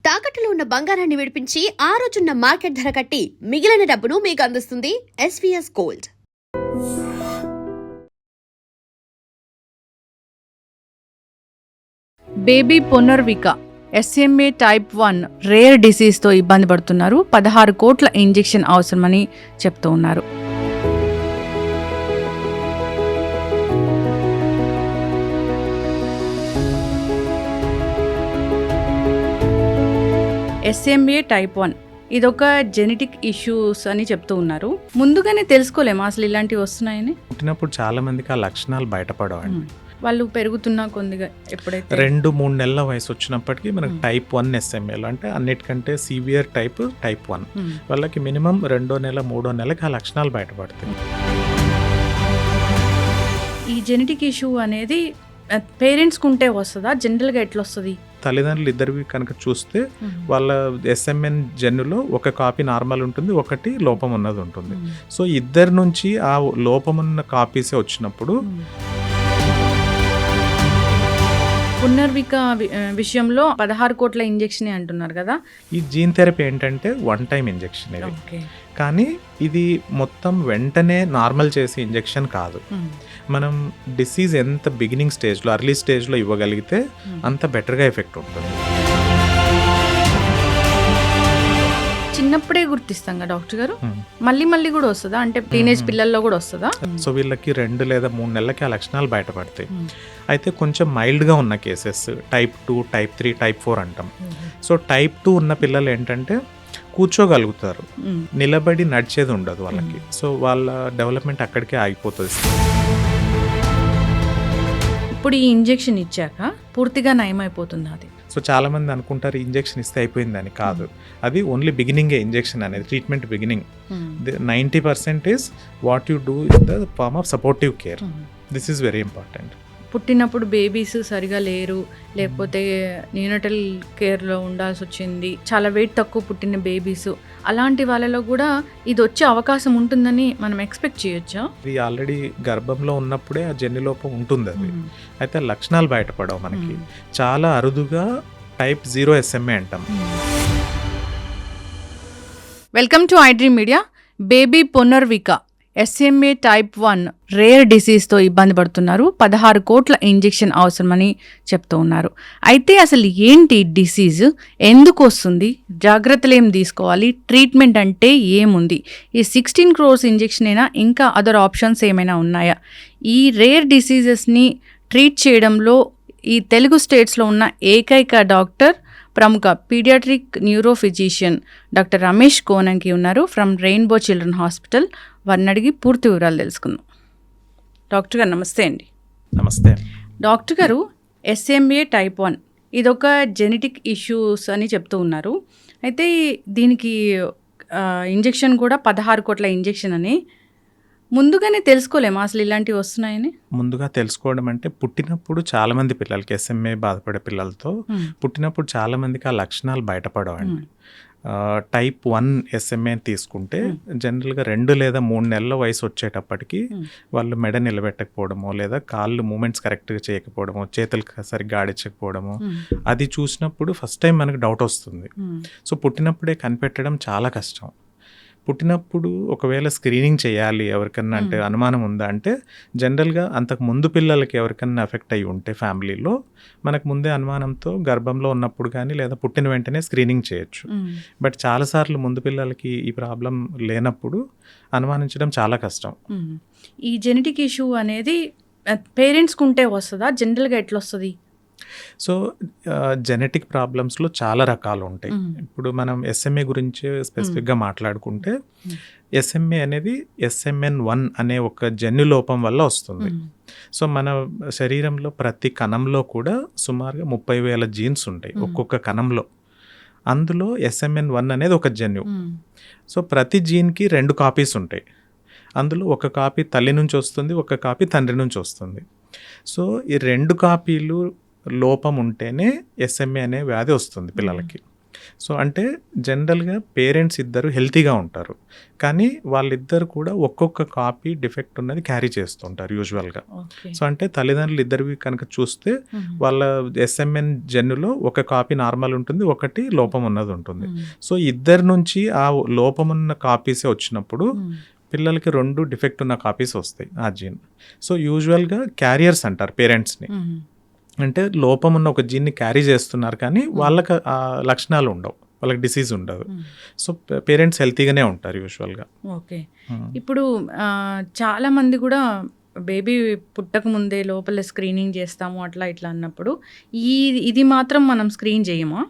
తాకట్టులో ఉన్న బంగారాన్ని విడిపించి ఆ రోజున్న మార్కెట్ ధర కట్టి మిగిలిన డబ్బును మీకు అందిస్తుంది SVS Gold. Baby Punarvika SMA type 1 rare డిసీజ్తో ఇబ్బంది పడుతున్నారు. 16 కోట్ల ఇంజెక్షన్ అవసరమని చెప్తూ ఉన్నారు. SMA టైప్ 1 ఇదొక జెనెటిక్ ఇష్యూస్ అని చెప్తూ ఉన్నారు. ముందుగానే తెలుసుకోలేమా అసలు ఇలాంటివి వస్తున్నాయని? పుట్టినప్పుడు చాలా మందికి ఆ లక్షణాలు బయటపడవండి. వాళ్ళు పెరుగుతున్నా కొద్దిగా ఎప్పుడైతే 2-3 నెలల వయసు వచ్చినప్పటికీ మనకు టైప్ 1 SMAలు అంటే అన్నిటికంటే సివియర్ టైప్ 1 వాళ్ళకి మినిమం 2వ నెల 3వ నెలకి ఆ లక్షణాలు బయటపడతాయి. ఈ జెనెటిక్ ఇష్యూ అనేది పేరెంట్స్కి ఉంటే వస్తుందా? జనరల్గా ఎట్లా వస్తుంది? తల్లిదండ్రులు ఇద్దరివి కనుక చూస్తే వాళ్ళ SMN జన్యులో ఒక కాపీ నార్మల్ ఉంటుంది, ఒకటి లోపం ఉన్నది ఉంటుంది. సో ఇద్దరి నుంచి ఆ లోపం ఉన్న కాపీసే వచ్చినప్పుడు పునర్విక విషయంలో 16 కోట్ల ఇంజెక్షన్ అంటున్నారు కదా. ఈ జీన్ థెరపీ ఏంటంటే 1 టైం ఇంజెక్షన్ ఇది. కానీ ఇది మొత్తం వెంటనే నార్మల్ చేసే ఇంజెక్షన్ కాదు. మనం డిసీజ్ ఎంత బిగినింగ్ స్టేజ్లో అర్లీ స్టేజ్లో ఇవ్వగలిగితే అంత బెటర్గా ఎఫెక్ట్ ఉంటుంది. చిన్నప్పుడే గుర్తిస్తాం కదా డాక్టర్ గారు, మళ్ళీ కూడా వస్తుందా? అంటే టీనేజ్ పిల్లల్లో కూడా వస్తుందా? సో వీళ్ళకి 2 లేదా 3 నెలలకి ఆ లక్షణాలు బయటపడతాయి. అయితే కొంచెం మైల్డ్గా ఉన్న కేసెస్ టైప్ 2, టైప్ 3, టైప్ 4 అంటాం. సో టైప్ 2 ఉన్న పిల్లలు ఏంటంటే కూర్చోగలుగుతారు, నిలబడి నడిచేది ఉండదు వాళ్ళకి. సో వాళ్ళ డెవలప్మెంట్ అక్కడికే ఆగిపోతుంది. ఇప్పుడు ఈ ఇంజెక్షన్ ఇచ్చాక పూర్తిగా నయమైపోతుంది అది. సో చాలా మంది అనుకుంటారు ఇంజెక్షన్ ఇస్తే అయిపోయిందని. కాదు, అది ఓన్లీ బిగినింగే. ఇంజెక్షన్ అనేది treatment beginning. 90% is what you do is the form of supportive care. This is very important. పుట్టినప్పుడు బేబీస్ సరిగా లేరు, లేకపోతే న్యూనటల్ కేర్లో ఉండాల్సి వచ్చింది, చాలా వెయిట్ తక్కువ పుట్టిన బేబీస్, అలాంటి వాళ్ళలో కూడా ఇది వచ్చే అవకాశం ఉంటుందని మనం ఎక్స్పెక్ట్ చేయొచ్చా? ఇది ఆల్రెడీ గర్భంలో ఉన్నప్పుడే ఆ జన్యులోపం ఉంటుంది. అది అయితే లక్షణాలు బయటపడవు మనకి. చాలా అరుదుగా టైప్ 0 SMA అంటాం. Welcome to iDream Media. Baby Punarvika SMA type 1 rare డిసీజ్తో ఇబ్బంది పడుతున్నారు. 16 కోట్ల ఇంజెక్షన్ అవసరమని చెప్తూ ఉన్నారు. అయితే అసలు ఏంటి డిసీజ్, ఎందుకు వస్తుంది, జాగ్రత్తలు ఏం తీసుకోవాలి, ట్రీట్మెంట్ అంటే ఏముంది, ఈ 16 crores ఇంజెక్షన్ అయినా ఇంకా అదర్ ఆప్షన్స్ ఏమైనా ఉన్నాయా? ఈ రేర్ డిసీజెస్ని ట్రీట్ చేయడంలో ఈ తెలుగు స్టేట్స్లో ఉన్న ఏకైక డాక్టర్ ప్రముఖ paediatric neuro physician doctor Ramesh Konanki ఉన్నారు ఫ్రమ్ రెయిన్బో చిల్డ్రన్ హాస్పిటల్. వారిని అడిగి పూర్తి వివరాలు తెలుసుకుందాం. డాక్టర్ గారు నమస్తే అండి. నమస్తే డాక్టర్ గారు, SMA టైప్ 1 ఇదొక జెనెటిక్ ఇష్యూస్ అని చెప్తూ ఉన్నారు. అయితే దీనికి ఇంజెక్షన్ కూడా 16 కోట్ల ఇంజెక్షన్ అని ముందుగానే తెలుసుకోలేమా అసలు ఇలాంటివి వస్తున్నాయని? ముందుగా తెలుసుకోవడం అంటే పుట్టినప్పుడు చాలా మంది పిల్లలకి SMA బాధపడే పిల్లలతో పుట్టినప్పుడు చాలా మందికి ఆ లక్షణాలు బయటపడవండి. టైప్ 1 SMA తీసుకుంటే జనరల్గా 2 లేదా 3 నెలల వయసు వచ్చేటప్పటికి వాళ్ళు మెడ నిలబెట్టకపోవడమో, లేదా కాళ్ళు మూమెంట్స్ కరెక్ట్గా చేయకపోవడమో, చేతులు సరిగ్గా ఆడించకపోవడమో, అది చూసినప్పుడు ఫస్ట్ టైం మనకు డౌట్ వస్తుంది. సో పుట్టినప్పుడే కనిపెట్టడం చాలా కష్టం. పుట్టినప్పుడు ఒకవేళ స్క్రీనింగ్ చేయాలి ఎవరికన్నా అంటే అనుమానం ఉందా అంటే, జనరల్గా అంతకు ముందు పిల్లలకి ఎవరికన్నా ఎఫెక్ట్ అయ్యి ఉంటే ఫ్యామిలీలో మనకు ముందే అనుమానంతో గర్భంలో ఉన్నప్పుడు కానీ లేదా పుట్టిన వెంటనే స్క్రీనింగ్ చేయొచ్చు. బట్ చాలాసార్లు ముందు పిల్లలకి ఈ ప్రాబ్లం లేనప్పుడు అనుమానించడం చాలా కష్టం. ఈ జెనెటిక్ ఇష్యూ అనేది పేరెంట్స్కి ఉంటే వస్తుందా? జనరల్గా ఎట్లా వస్తుంది? సో జెనెటిక్ ప్రాబ్లమ్స్లో చాలా రకాలు ఉంటాయి. ఇప్పుడు మనం SMA గురించి స్పెసిఫిక్గా మాట్లాడుకుంటే, SMA అనేది SMN1 అనే ఒక జన్యులోపం వల్ల వస్తుంది. సో మన శరీరంలో ప్రతి కణంలో కూడా సుమారుగా 30,000 జీన్స్ ఉంటాయి ఒక్కొక్క కణంలో. అందులో SMN1 అనేది ఒక జన్యు. సో ప్రతి జీన్కి 2 కాపీస్ ఉంటాయి. అందులో ఒక కాపీ తల్లి నుంచి వస్తుంది, ఒక కాపీ తండ్రి నుంచి వస్తుంది. సో ఈ 2 కాపీలు లోపం ఉంటేనే SMA అనే వ్యాధి వస్తుంది పిల్లలకి. సో అంటే జనరల్గా పేరెంట్స్ ఇద్దరు హెల్తీగా ఉంటారు, కానీ వాళ్ళిద్దరు కూడా ఒక్కొక్క కాపీ డిఫెక్ట్ ఉన్నది క్యారీ చేస్తుంటారు యూజువల్గా. ఓకే. సో అంటే తల్లిదండ్రులు ఇద్దరివి కనుక చూస్తే వాళ్ళ ఎస్ఎంఎన్ జన్యులో ఒక కాపీ నార్మల్ ఉంటుంది, ఒకటి లోపం ఉన్నది ఉంటుంది. సో ఇద్దరి నుంచి ఆ లోపం ఉన్న కాపీసే వచ్చినప్పుడు పిల్లలకి 2 డిఫెక్ట్ ఉన్న కాపీస్ వస్తాయి ఆ జీన్. సో యూజువల్గా క్యారియర్స్ అంటారు పేరెంట్స్ని, అంటే లోపం ఉన్న ఒక జీన్ని క్యారీ చేస్తున్నారు కానీ వాళ్ళకి ఆ లక్షణాలు ఉండవు, వాళ్ళకి డిసీజ్ ఉండదు. సో పేరెంట్స్ హెల్తీగానే ఉంటారు యూజువల్గా. ఓకే. ఇప్పుడు చాలా మంది కూడా బేబీ పుట్టక ముందే లోపల స్క్రీనింగ్ చేస్తాము అట్లా ఇట్లా అన్నప్పుడు ఇది మాత్రం మనం స్క్రీన్ చేయమా?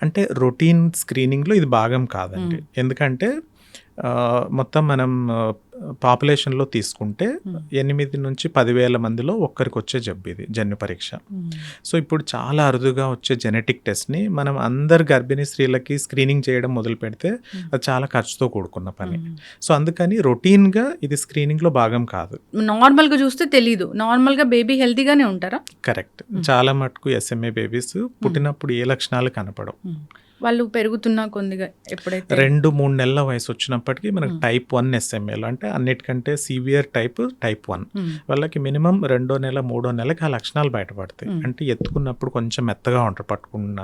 అంటే రొటీన్ స్క్రీనింగ్లో ఇది భాగం కాదండి. ఎందుకంటే మొత్తం మనం పాపులేషన్లో తీసుకుంటే 8 నుంచి 10,000 మందిలో ఒక్కరికి వచ్చే జబ్బు ఇది జన్యు పరీక్ష. సో ఇప్పుడు చాలా అరుదుగా వచ్చే జెనెటిక్ టెస్ట్ని మనం అందరు గర్భిణీ స్త్రీలకి స్క్రీనింగ్ చేయడం మొదలు పెడితే అది చాలా ఖర్చుతో కూడుకున్న పని. సో అందుకని రొటీన్గా ఇది స్క్రీనింగ్లో భాగం కాదు. నార్మల్గా చూస్తే తెలీదు, నార్మల్గా బేబీ హెల్తీగానే ఉంటారా? కరెక్ట్. చాలా మటుకు ఎస్ఎంఏ బేబీస్ పుట్టినప్పుడు ఏ లక్షణాలు కనపడవు. వాళ్ళు పెరుగుతున్న కొద్దిగా ఎప్పుడైతే 2-3 నెలల వయసు వచ్చినప్పటికీ మనకు టైప్ 1 ఎస్ఎంఏలో, అంటే అన్నిటికంటే సివియర్ టైప్ 1 వాళ్ళకి మినిమం 2వ నెల 3వ నెలకి ఆ లక్షణాలు బయటపడతాయి. అంటే ఎత్తుకున్నప్పుడు కొంచెం మెత్తగా ఉంటారు, పట్టుకున్న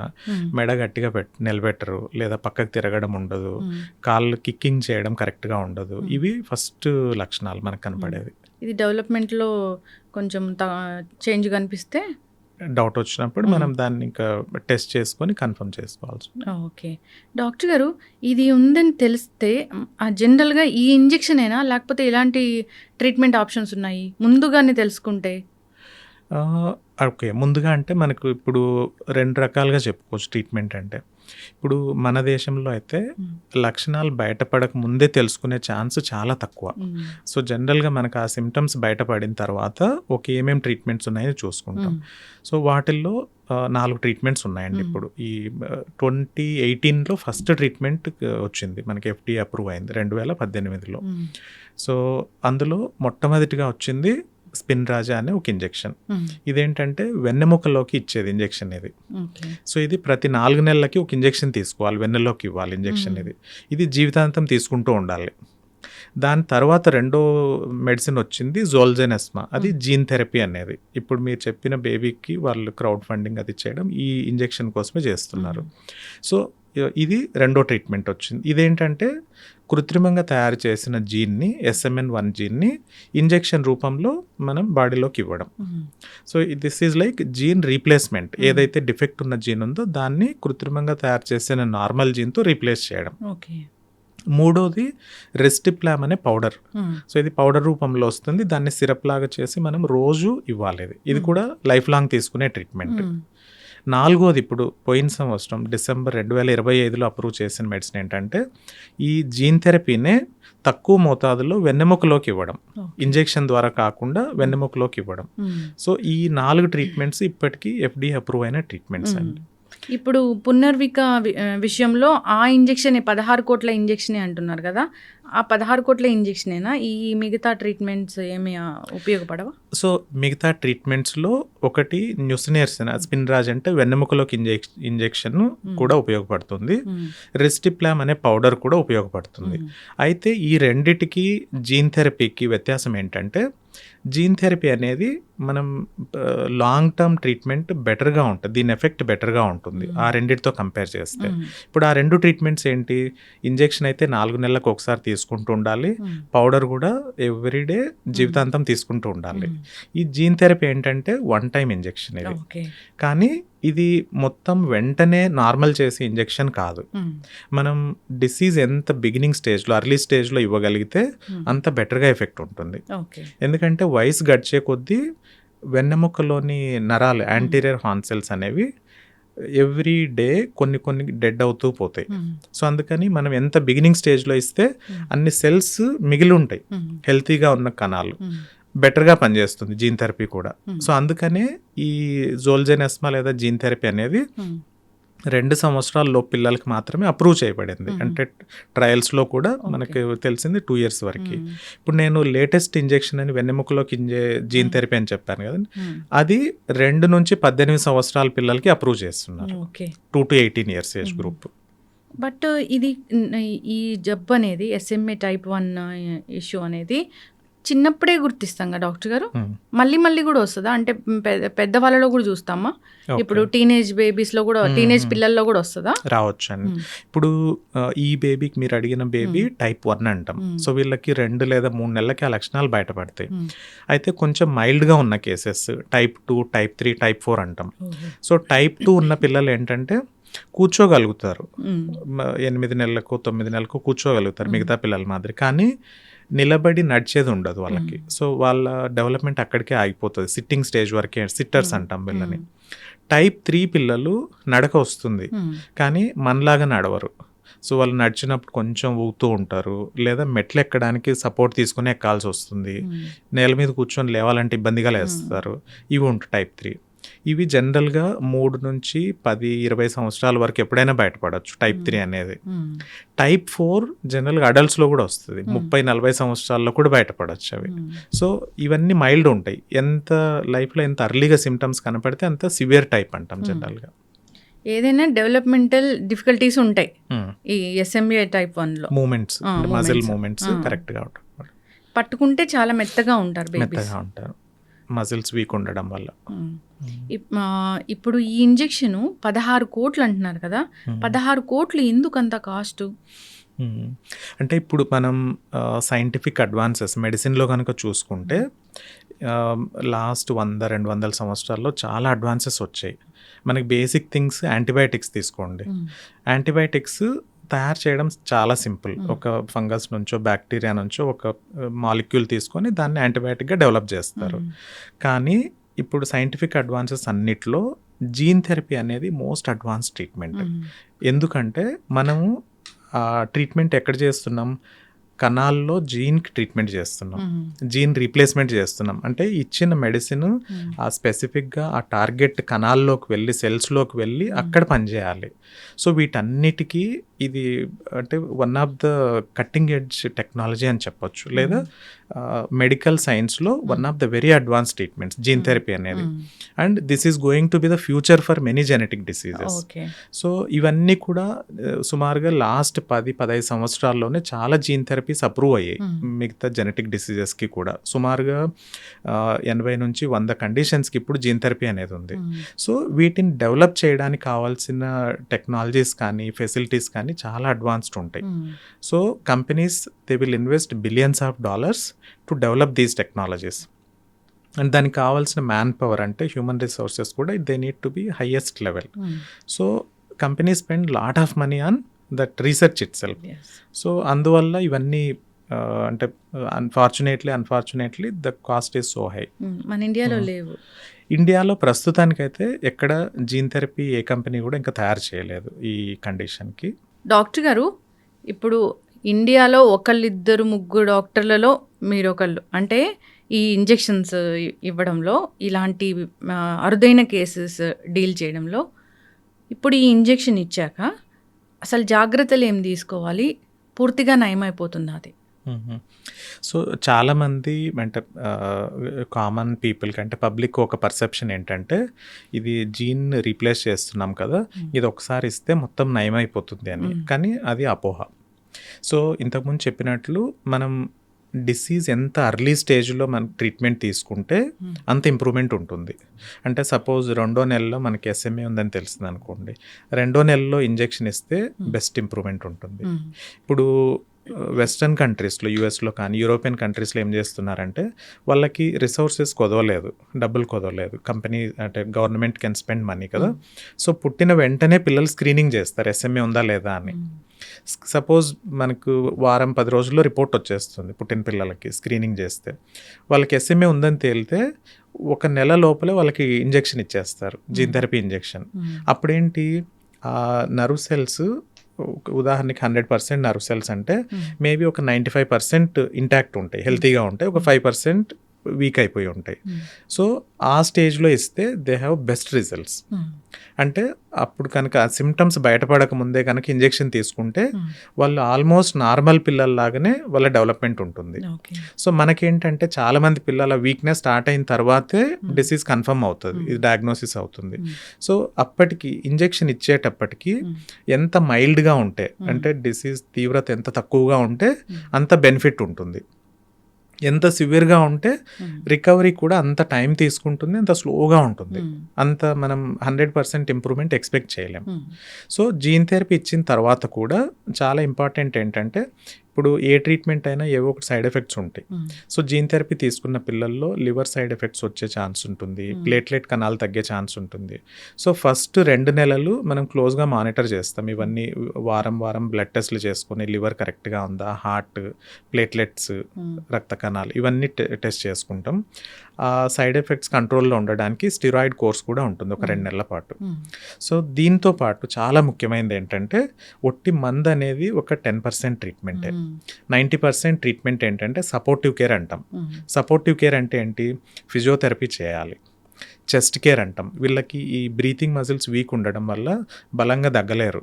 మెడ గట్టిగా నిలబెట్టరు, లేదా పక్కకు తిరగడం ఉండదు, కాళ్ళు కిక్కింగ్ చేయడం కరెక్ట్గా ఉండదు. ఇవి ఫస్ట్ లక్షణాలు మనకు కనపడేది. ఇది డెవలప్మెంట్లో కొంచెం చేంజ్ కనిపిస్తే డౌట్ వచ్చినప్పుడు మనం దాన్ని ఇంకా టెస్ట్ చేసుకొని కన్ఫర్మ్ చేసుకోవాల్సి. ఓకే డాక్టర్ గారు, ఇది ఉందని తెలిస్తే జనరల్గా ఈ ఇంజెక్షన్ అయినా లేకపోతే ఇలాంటి ట్రీట్మెంట్ ఆప్షన్స్ ఉన్నాయి ముందుగానే తెలుసుకుంటే? ఓకే, ముందుగా అంటే మనకు ఇప్పుడు 2 రకాలుగా చెప్పుకోవచ్చు ట్రీట్మెంట్. అంటే ఇప్పుడు మన దేశంలో అయితే లక్షణాలు బయటపడక ముందే తెలుసుకునే ఛాన్స్ చాలా తక్కువ. సో జనరల్గా మనకు ఆ సిమ్టమ్స్ బయటపడిన తర్వాత ఏమేమి ట్రీట్మెంట్స్ ఉన్నాయో చూసుకుంటాం. సో వాటిల్లో 4 ట్రీట్మెంట్స్ ఉన్నాయండి. ఇప్పుడు ఈ 2018లో ఫస్ట్ ట్రీట్మెంట్ వచ్చింది మనకి, FDA అప్రూవ్ అయింది 2018లో. సో అందులో మొట్టమొదటిగా వచ్చింది స్పిన్రాజా అనే ఒక ఇంజెక్షన్. ఇదేంటంటే వెన్నెముకలోకి ఇచ్చేది ఇంజెక్షన్ ఇది. సో ఇది ప్రతి 4 నెలలకి ఒక ఇంజెక్షన్ తీసుకోవాలి, వెన్నెలోకి ఇవ్వాలి ఇంజెక్షన్. ఇది జీవితాంతం తీసుకుంటూ ఉండాలి. దాని తర్వాత 2వ మెడిసిన్ వచ్చింది జోల్జెనెస్మా, అది జీన్ థెరపీ అనేది. ఇప్పుడు మీరు చెప్పిన బేబీకి వాళ్ళు క్రౌడ్ ఫండింగ్ అది చేయడం ఈ ఇంజెక్షన్ కోసమే చేస్తున్నారు. సో ఇది 2వ ట్రీట్మెంట్ వచ్చింది. ఇదేంటంటే కృత్రిమంగా తయారు చేసిన జీన్ని, SMN1 జీన్ని ఇంజెక్షన్ రూపంలో మనం బాడీలోకి ఇవ్వడం. So this is like gene replacement. ఏదైతే డిఫెక్ట్ ఉన్న జీన్ ఉందో దాన్ని కృత్రిమంగా తయారు చేసిన నార్మల్ జీన్తో రీప్లేస్ చేయడం. మూడోది రెస్టిప్లామ్ అనే పౌడర్. సో ఇది పౌడర్ రూపంలో వస్తుంది, దాన్ని సిరప్ లాగా చేసి మనం రోజు ఇవ్వాలి. ఇది కూడా లైఫ్ లాంగ్ తీసుకునే ట్రీట్మెంట్. 4వది ఇప్పుడు పోయిన సంవత్సరం డిసెంబర్ 2025లో అప్రూవ్ చేసిన మెడిసిన్ ఏంటంటే ఈ జీన్ థెరపీనే తక్కువ మోతాదులో వెన్నెముకలోకి ఇవ్వడం, ఇంజెక్షన్ ద్వారా కాకుండా వెన్నెముకలోకి ఇవ్వడం. సో ఈ 4 ట్రీట్మెంట్స్ ఇప్పటికీ FDA అప్రూవ్ అయిన ట్రీట్మెంట్స్ అండి. ఇప్పుడు పునర్విక విషయంలో ఆ ఇంజెక్షన్ 16 కోట్ల ఇంజెక్షనే అంటున్నారు కదా, ఆ 16 కోట్ల ఇంజెక్షనేనా ఈ మిగతా ట్రీట్మెంట్స్ ఏమి ఉపయోగపడవా? సో మిగతా ట్రీట్మెంట్స్లో ఒకటి న్యూసినేర్సిన్, స్పిన్రాజ్ అంటే వెన్నెముకలోకి ఇంజెక్షన్ కూడా ఉపయోగపడుతుంది. రెస్టిప్లామ్ అనే పౌడర్ కూడా ఉపయోగపడుతుంది. అయితే ఈ రెండిటికి జీన్ థెరపీకి వ్యత్యాసం ఏంటంటే జీన్ థెరపీ అనేది మనం లాంగ్ టర్మ్ ట్రీట్మెంట్ బెటర్గా ఉంటుంది, దీని ఎఫెక్ట్ బెటర్గా ఉంటుంది ఆ రెండింటితో కంపేర్ చేస్తే. ఇప్పుడు ఆ 2 ట్రీట్మెంట్స్ ఏంటి, ఇంజెక్షన్ అయితే 4 నెలలకు ఒకసారి తీసుకుంటూ ఉండాలి, పౌడర్ కూడా ఎవ్రీడే జీవితాంతం తీసుకుంటూ ఉండాలి. ఈ జీన్ థెరపీ ఏంటంటే 1 టైం ఇంజెక్షన్ ఇది, కానీ ఇది మొత్తం వెంటనే నార్మల్ చేసే ఇంజెక్షన్ కాదు. మనం డిసీజ్ ఎంత బిగినింగ్ స్టేజ్లో, అర్లీ స్టేజ్లో ఇవ్వగలిగితే అంత బెటర్గా ఎఫెక్ట్ ఉంటుంది. ఎందుకంటే వయసు గడిచే కొద్దీ వెన్నెముకలోని నరాలు, యాంటీరియర్ హార్న్ సెల్స్ అనేవి ఎవ్రీ డే కొన్ని డెడ్ అవుతూ పోతాయి. సో అందుకని మనం ఎంత బిగినింగ్ స్టేజ్లో ఇస్తే అన్ని సెల్స్ మిగిలి ఉంటాయి, హెల్తీగా ఉన్న కణాలు బెటర్గా పనిచేస్తుంది జీన్ థెరపీ కూడా. సో అందుకనే ఈ జోల్జెనెస్మా లేదా జీన్ థెరపీ అనేది 2 సంవత్సరాల్లో పిల్లలకి మాత్రమే అప్రూవ్ చేయబడింది. అంటే ట్రయల్స్లో కూడా మనకి తెలిసింది 2 years వరకు. ఇప్పుడు నేను లేటెస్ట్ ఇంజెక్షన్ అని వెన్నెముకలోకి జీన్ థెరపీ అని చెప్పాను కదా, అది 2 నుంచి 18 సంవత్సరాల పిల్లలకి అప్రూవ్ చేస్తున్నారు. 2 to 18 years age group. But ఇది ఈ జబ్బు అనేది SMA type 1 ఇష్యూ అనేది చిన్నప్పుడే గుర్తిస్తాం కదా డాక్టర్ గారు, మళ్ళీ మళ్ళీ కూడా వస్తుందా? అంటే పెద్దవాళ్ళలో కూడా చూస్తామా? ఇప్పుడు టీనేజ్ బేబీస్లో కూడా, టీనేజ్ పిల్లల్లో కూడా వస్తుందా? రావచ్చు అండి. ఇప్పుడు ఈ బేబీకి మీరు అడిగిన బేబీ type 1 అంటాం. సో వీళ్ళకి 2 లేదా 3 నెలలకి ఆ లక్షణాలు బయటపడతాయి. అయితే కొంచెం మైల్డ్గా ఉన్న కేసెస్ type 2, type 3, type 4 అంటాం. సో type 2 ఉన్న పిల్లలు ఏంటంటే కూర్చోగలుగుతారు, 8 నెలలకు 9 నెలలకు కూర్చోగలుగుతారు మిగతా పిల్లల మాదిరి, కానీ నిలబడి నడిచేది ఉండదు వాళ్ళకి. సో వాళ్ళ డెవలప్మెంట్ అక్కడికే ఆగిపోతుంది, సిట్టింగ్ స్టేజ్ వరకే, సిట్టర్స్ అంటాం వీళ్ళని. type 3 పిల్లలు నడక వస్తుంది కానీ మనలాగా నడవరు. సో వాళ్ళు నడిచినప్పుడు కొంచెం ఊగుతూ ఉంటారు, లేదా మెట్లు ఎక్కడానికి సపోర్ట్ తీసుకుని ఎక్కాల్సి వస్తుంది, నేల మీద కూర్చొని లేవాలంటే ఇబ్బందిగా లేస్తారు. ఇవి ఉంటాయి type 3. ఇవి జనరల్గా 3 నుంచి 10-20 సంవత్సరాల వరకు ఎప్పుడైనా బయటపడవచ్చు type 3 అనేది. type 4 జనరల్గా అడల్ట్స్లో కూడా వస్తుంది, 30-40 సంవత్సరాల్లో కూడా బయటపడవచ్చు అవి. సో ఇవన్నీ మైల్డ్ ఉంటాయి, ఎంత లైఫ్లో ఎంత అర్లీగా సిమ్టమ్స్ కనపడితే అంత సివియర్ టైప్ అంటాం జనరల్గా. ఏదైనా డెవలప్మెంటల్ డిఫికల్టీస్ ఉంటాయి ఈ SMA type 1లో. మూమెంట్స్, మజిల్ మూమెంట్స్ కరెక్ట్గా ఉంటాయి, పట్టుకుంటే చాలా మెత్తగా ఉంటారు, మెత్తగా ఉంటారు, మజిల్స్ వీక్ ఉండడం వల్ల. ఇప్పుడు ఈ ఇంజెక్షన్ 16 కోట్లు అంటున్నారు కదా, 16 కోట్లు ఎందుకు అంత కాస్ట్? అంటే ఇప్పుడు మనం సైంటిఫిక్ అడ్వాన్సెస్ మెడిసిన్లో కనుక చూసుకుంటే లాస్ట్ 100-200 సంవత్సరాల్లో చాలా అడ్వాన్సెస్ వచ్చాయి. మనకి బేసిక్ థింగ్స్, యాంటీబయాటిక్స్ తీసుకోండి. యాంటీబయాటిక్స్ తయారు చేయడం చాలా సింపుల్. ఒక ఫంగస్ నుంచో బ్యాక్టీరియా నుంచో ఒక మాలిక్యూల్ తీసుకొని దాన్ని యాంటీబయాటిక్గా డెవలప్ చేస్తారు. కానీ ఇప్పుడు సైంటిఫిక్ అడ్వాన్సెస్ అన్నిట్లో జీన్ థెరపీ అనేది మోస్ట్ అడ్వాన్స్ ట్రీట్మెంట్. ఎందుకంటే మనము ట్రీట్మెంట్ ఎక్కడ చేస్తున్నాం, కణాల్లో జీన్కి ట్రీట్మెంట్ చేస్తున్నాం, జీన్ రీప్లేస్మెంట్ చేస్తున్నాం. అంటే ఇచ్చిన మెడిసిన్ ఆ స్పెసిఫిక్గా ఆ టార్గెట్ కణాల్లోకి వెళ్ళి, సెల్స్లోకి వెళ్ళి అక్కడ పనిచేయాలి. సో వీటన్నిటికీ ఇది అంటే one of the cutting edge technology అని చెప్పొచ్చు, లేదా మెడికల్ సైన్స్లో one of the very advance treatments gene therapy అనేది. And this is going to be the future for many genetic diseases. So ఇవన్నీ కూడా సుమారుగా లాస్ట్ 10-15 సంవత్సరాల్లోనే చాలా జీన్ థెరపీస్ అప్రూవ్ అయ్యాయి మిగతా జెనెటిక్ డిసీజెస్కి కూడా. సుమారుగా 80 నుంచి 100 కండిషన్స్కి ఇప్పుడు జీన్ థెరపీ అనేది ఉంది. సో వీటిని డెవలప్ చేయడానికి కావాల్సిన టెక్నాలజీస్ కానీ ఫెసిలిటీస్ కానీ చాలా అడ్వాన్స్డ్ ఉంటాయి. So companies they will invest billions of dollars to develop these technologies. And దానికి కావాల్సిన మ్యాన్ పవర్ అంటే హ్యూమన్ రిసోర్సెస్ కూడా they need to be highest level. So company spend lot of money on that research it self. So అందువల్ల ఇవన్నీ అంటే unfortunately the cost is so high. మన ఇండియాలో లేవు. ఇండియాలో ప్రస్తుతానికైతే ఎక్కడ జీన్ థెరపీ ఏ కంపెనీ కూడా ఇంకా తయారు చేయలేదు ఈ కండిషన్కి. డాక్టర్ గారు, ఇప్పుడు ఇండియాలో 1-2-3 డాక్టర్లలో మీరు ఒకళ్ళు, అంటే ఈ ఇంజెక్షన్స్ ఇవ్వడంలో, ఇలాంటి అరుదైన కేసెస్ డీల్ చేయడంలో, ఇప్పుడు ఈ ఇంజెక్షన్ ఇచ్చాక అసలు జాగ్రత్తలు ఏం తీసుకోవాలి, పూర్తిగా నయమైపోతుంది అది? సో చాలామంది అంటే కామన్ పీపుల్కి అంటే పబ్లిక్ ఒక పర్సెప్షన్ ఏంటంటే ఇది జీన్ రీప్లేస్ చేస్తున్నాం కదా, ఇది ఒకసారి ఇస్తే మొత్తం నయమైపోతుంది అని. కానీ అది అపోహ. సో ఇంతకుముందు చెప్పినట్లు మనం డిసీజ్ ఎంత అర్లీ స్టేజ్లో మనం ట్రీట్మెంట్ తీసుకుంటే అంత ఇంప్రూవ్మెంట్ ఉంటుంది. అంటే సపోజ్ 2వ నెలలో మనకి SMA ఉందని తెలిసింది అనుకోండి, 2వ నెలలో ఇంజెక్షన్ ఇస్తే బెస్ట్ ఇంప్రూవ్మెంట్ ఉంటుంది. ఇప్పుడు వెస్ట్రన్ కంట్రీస్లో, యూఎస్లో కానీ యూరోపియన్ కంట్రీస్లో ఏం చేస్తున్నారంటే వాళ్ళకి రిసోర్సెస్ కుదవలేదు, డబ్బులు కుదవలేదు, కంపెనీ అంటే గవర్నమెంట్ కెన్ స్పెండ్ మనీ కదా. సో పుట్టిన వెంటనే పిల్లలు స్క్రీనింగ్ చేస్తారు SMA ఉందా లేదా అని. సపోజ్ మనకు 1-10 రోజుల్లో రిపోర్ట్ వచ్చేస్తుంది పుట్టిన పిల్లలకి స్క్రీనింగ్ చేస్తే. వాళ్ళకి SMA ఉందని తేలితే 1 నెల లోపలే వాళ్ళకి ఇంజెక్షన్ ఇచ్చేస్తారు, జీన్ థెరపీ ఇంజెక్షన్. అప్పుడేంటి, నర్వ్ సెల్స్ ఉదాహరణకి 100% నర్వ్ సెల్స్ అంటే మేబీ ఒక 95% ఇంటాక్ట్ ఉంటాయి, హెల్తీగా ఉంటాయి, ఒక 5% వీక్ అయిపోయి ఉంటాయి. సో ఆ స్టేజ్లో ఇస్తే దే హ్యావ్ బెస్ట్ రిజల్ట్స్. అంటే అప్పుడు కనుక సిమ్టమ్స్ బయటపడక ముందే కనుక ఇంజెక్షన్ తీసుకుంటే వాళ్ళు ఆల్మోస్ట్ నార్మల్ పిల్లల్లాగానే వాళ్ళ డెవలప్మెంట్ ఉంటుంది. సో మనకేంటంటే చాలా మంది పిల్లల వీక్నెస్ స్టార్ట్ అయిన తర్వాతే డిసీజ్ కన్ఫర్మ్ అవుతుంది, ఇది డయాగ్నోసిస్ అవుతుంది. సో అప్పటికి ఇంజెక్షన్ ఇచ్చేటప్పటికి ఎంత మైల్డ్గా ఉంటే, అంటే డిసీజ్ తీవ్రత ఎంత తక్కువగా ఉంటే అంత బెనిఫిట్ ఉంటుంది. ఎంత సివియర్గా ఉంటే రికవరీ కూడా అంత టైం తీసుకుంటుంది, అంత స్లోగా ఉంటుంది, అంత మనం 100% ఇంప్రూవ్మెంట్ ఎక్స్పెక్ట్ చేయలేం. సో జీన్ థెరపీ ఇచ్చిన తర్వాత కూడా చాలా ఇంపార్టెంట్ ఏంటంటే, ఇప్పుడు ఏ ట్రీట్మెంట్ అయినా ఏవో ఒక సైడ్ ఎఫెక్ట్స్ ఉంటాయి. సో జీన్ థెరపీ తీసుకున్న పిల్లల్లో లివర్ సైడ్ ఎఫెక్ట్స్ వచ్చే ఛాన్స్ ఉంటుంది, ప్లేట్లెట్ కణాలు తగ్గే ఛాన్స్ ఉంటుంది. సో ఫస్ట్ 2 నెలలు మనం క్లోజ్గా మానిటర్ చేస్తాం. ఇవన్నీ వారం వారం బ్లడ్ టెస్ట్లు చేసుకొని లివర్ కరెక్ట్గా ఉందా, హార్ట్, ప్లేట్లెట్స్, రక్త కణాలు ఇవన్నీ టెస్ట్ చేసుకుంటాం. ఆ సైడ్ ఎఫెక్ట్స్ కంట్రోల్లో ఉండడానికి స్టిరాయిడ్ కోర్స్ కూడా ఉంటుంది ఒక 2 నెలల పాటు. సో దీంతో పాటు చాలా ముఖ్యమైనది ఏంటంటే, ఒట్టి మందు అనేది ఒక 10% ట్రీట్మెంటే. 90% ట్రీట్మెంట్ ఏంటంటే సపోర్టివ్ కేర్ అంటాం. సపోర్టివ్ కేర్ అంటే ఏంటి? ఫిజియోథెరపీ చేయాలి. చెస్ట్ కేర్ అంటాం. వీళ్ళకి ఈ బ్రీతింగ్ మజిల్స్ వీక్ ఉండడం వల్ల బలంగా దగ్గలేరు.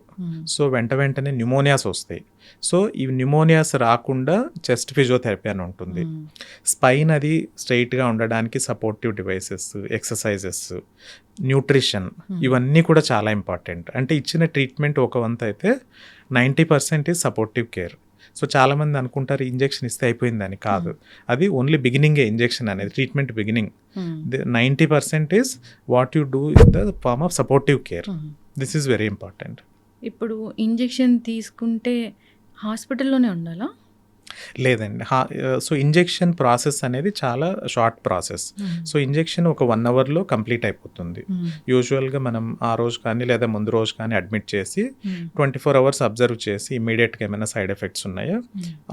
సో వెంటనే న్యూమోనియాస్ వస్తాయి. సో ఈ న్యూమోనియాస్ రాకుండా చెస్ట్ ఫిజియోథెరపీ అని ఉంటుంది. స్పైన్ అది స్ట్రైట్గా ఉండడానికి సపోర్టివ్ డివైసెస్, ఎక్సర్సైజెస్, న్యూట్రిషన్ ఇవన్నీ కూడా చాలా ఇంపార్టెంట్. అంటే ఇచ్చిన ట్రీట్మెంట్ ఒక వంతు అయితే 90% ఈజ్ సపోర్టివ్ కేర్. సో చాలామంది అనుకుంటారు ఇంజెక్షన్ ఇస్తే అయిపోయిందని. కాదు, అది ఓన్లీ బిగినింగే. ఇంజెక్షన్ అనేది treatment beginning. 90% is what you do in the form of supportive care. This is very important. ఇప్పుడు ఇంజెక్షన్ తీసుకుంటే హాస్పిటల్లోనే ఉండాలా? లేదండి. సో ఇంజెక్షన్ ప్రాసెస్ అనేది చాలా షార్ట్ ప్రాసెస్. సో ఇంజెక్షన్ ఒక 1 అవర్లో కంప్లీట్ అయిపోతుంది. యూజువల్గా మనం ఆ రోజు కానీ లేదా ముందు రోజు కానీ అడ్మిట్ చేసి 24 అవర్స్ అబ్జర్వ్ చేసి ఇమీడియట్గా ఏమైనా సైడ్ ఎఫెక్ట్స్ ఉన్నాయా,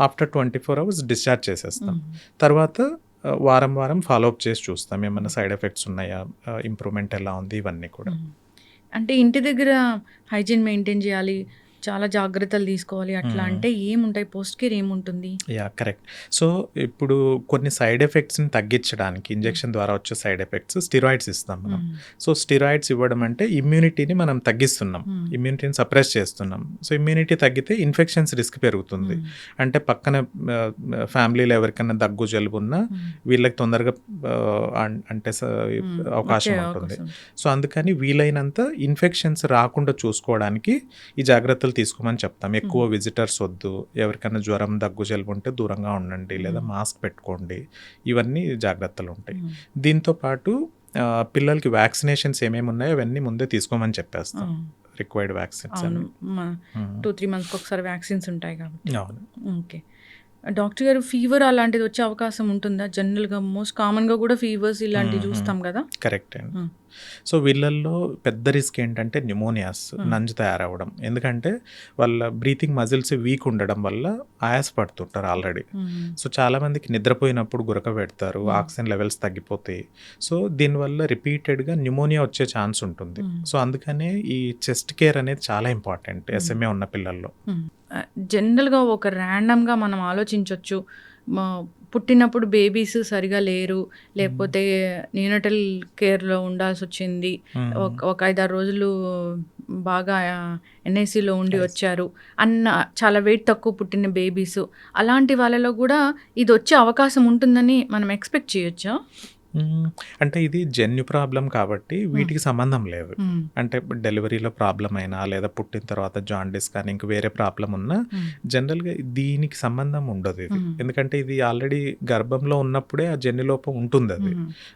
ఆఫ్టర్ 24 అవర్స్ డిశ్చార్జ్ చేసేస్తాం. తర్వాత వారం ఫాలోఅప్ చేసి చూస్తాం ఏమైనా సైడ్ ఎఫెక్ట్స్ ఉన్నాయా, ఇంప్రూవ్మెంట్ ఎలా ఉంది, ఇవన్నీ కూడా. అంటే ఇంటి దగ్గర హైజీన్ మెయింటైన్ చేయాలి, చాలా జాగ్రత్తలు తీసుకోవాలి అట్లా అంటే ఏముంటాయి? పోస్ట్ కేర్ ఏముంటుంది? Yeah, correct. సో ఇప్పుడు కొన్ని సైడ్ ఎఫెక్ట్స్ని తగ్గించడానికి ఇంజెక్షన్ ద్వారా వచ్చే సైడ్ ఎఫెక్ట్స్ స్టిరాయిడ్స్ ఇస్తాం మనం. సో స్టిరాయిడ్స్ ఇవ్వడం అంటే ఇమ్యూనిటీని మనం తగ్గిస్తున్నాం, ఇమ్యూనిటీని సప్రెస్ చేస్తున్నాం. సో ఇమ్యూనిటీ తగ్గితే ఇన్ఫెక్షన్స్ రిస్క్ పెరుగుతుంది. అంటే పక్కన ఫ్యామిలీలో ఎవరికైనా దగ్గు జలుబు ఉన్నా వీళ్ళకి తొందరగా అంటే అవకాశం ఉంటుంది. సో అందుకని వీలైనంత ఇన్ఫెక్షన్స్ రాకుండా చూసుకోవడానికి ఈ జాగ్రత్తలు తీసుకోమని చెప్తాం. ఎక్కువ విజిటర్స్ వద్దు, ఎవరికైనా జ్వరం దగ్గు జలుబు ఉంటే దూరంగా ఉండండి, లేదా మాస్క్ పెట్టుకోండి, ఇవన్నీ జాగ్రత్తలు ఉంటాయి. దీంతో పాటు పిల్లలకి వ్యాక్సినేషన్స్ ఏమేమి ఉన్నాయో అవన్నీ ముందే తీసుకోమని చెప్పేస్తాం. రిక్వైర్డ్ వ్యాక్సిన్స్ 2-3 మంత్స్కి ఒకసారి వ్యాక్సిన్స్ ఉంటాయి కాబట్టి. అవును. ఓకే డాక్టర్ గారు, ఫీవర్ అలాంటిది వచ్చే అవకాశం ఉంటుందా? జనరల్గా మోస్ట్ కామన్గా కూడా ఫీవర్స్ ఇలాంటివి చూస్తాం కదా. కరెక్ట్ అండి. సో వీళ్ళల్లో పెద్ద రిస్క్ ఏంటంటే న్యూమోనియాస్, నంజు తయారవడం. ఎందుకంటే వాళ్ళ బ్రీతింగ్ మజిల్స్ వీక్ ఉండడం వల్ల ఆయాస పడుతుంటారు ఆల్రెడీ. సో చాలామందికి నిద్రపోయినప్పుడు గురక పెడతారు, ఆక్సిజన్ లెవెల్స్ తగ్గిపోతాయి. సో దీనివల్ల రిపీటెడ్గా న్యూమోనియా వచ్చే ఛాన్స్ ఉంటుంది. సో అందుకనే ఈ చెస్ట్ కేర్ అనేది చాలా ఇంపార్టెంట్ SMA ఉన్న పిల్లల్లో. జనరల్గా ఒక ర్యాండమ్గా మనం ఆలోచించవచ్చు, పుట్టినప్పుడు బేబీస్ సరిగా లేరు, లేకపోతే న్యూనటల్ కేర్లో ఉండాల్సి వచ్చింది, ఒక 5-6 రోజులు బాగా NICలో ఉండి వచ్చారు అన్న, చాలా వెయిట్ తక్కువ పుట్టిన బేబీస్, అలాంటి వాళ్ళలో కూడా ఇది వచ్చే అవకాశం ఉంటుందని మనం ఎక్స్పెక్ట్ చేయొచ్చా? అంటే ఇది జన్యు ప్రాబ్లం కాబట్టి వీటికి సంబంధం లేదు. అంటే డెలివరీలో ప్రాబ్లం అయినా లేదా పుట్టిన తర్వాత జాండిస్ కానీ ఇంక వేరే ప్రాబ్లం ఉన్నా జనరల్గా దీనికి సంబంధం ఉండదు ఇది. ఎందుకంటే ఇది ఆల్రెడీ గర్భంలో ఉన్నప్పుడే ఆ జన్యు లోపం ఉంటుంది. అది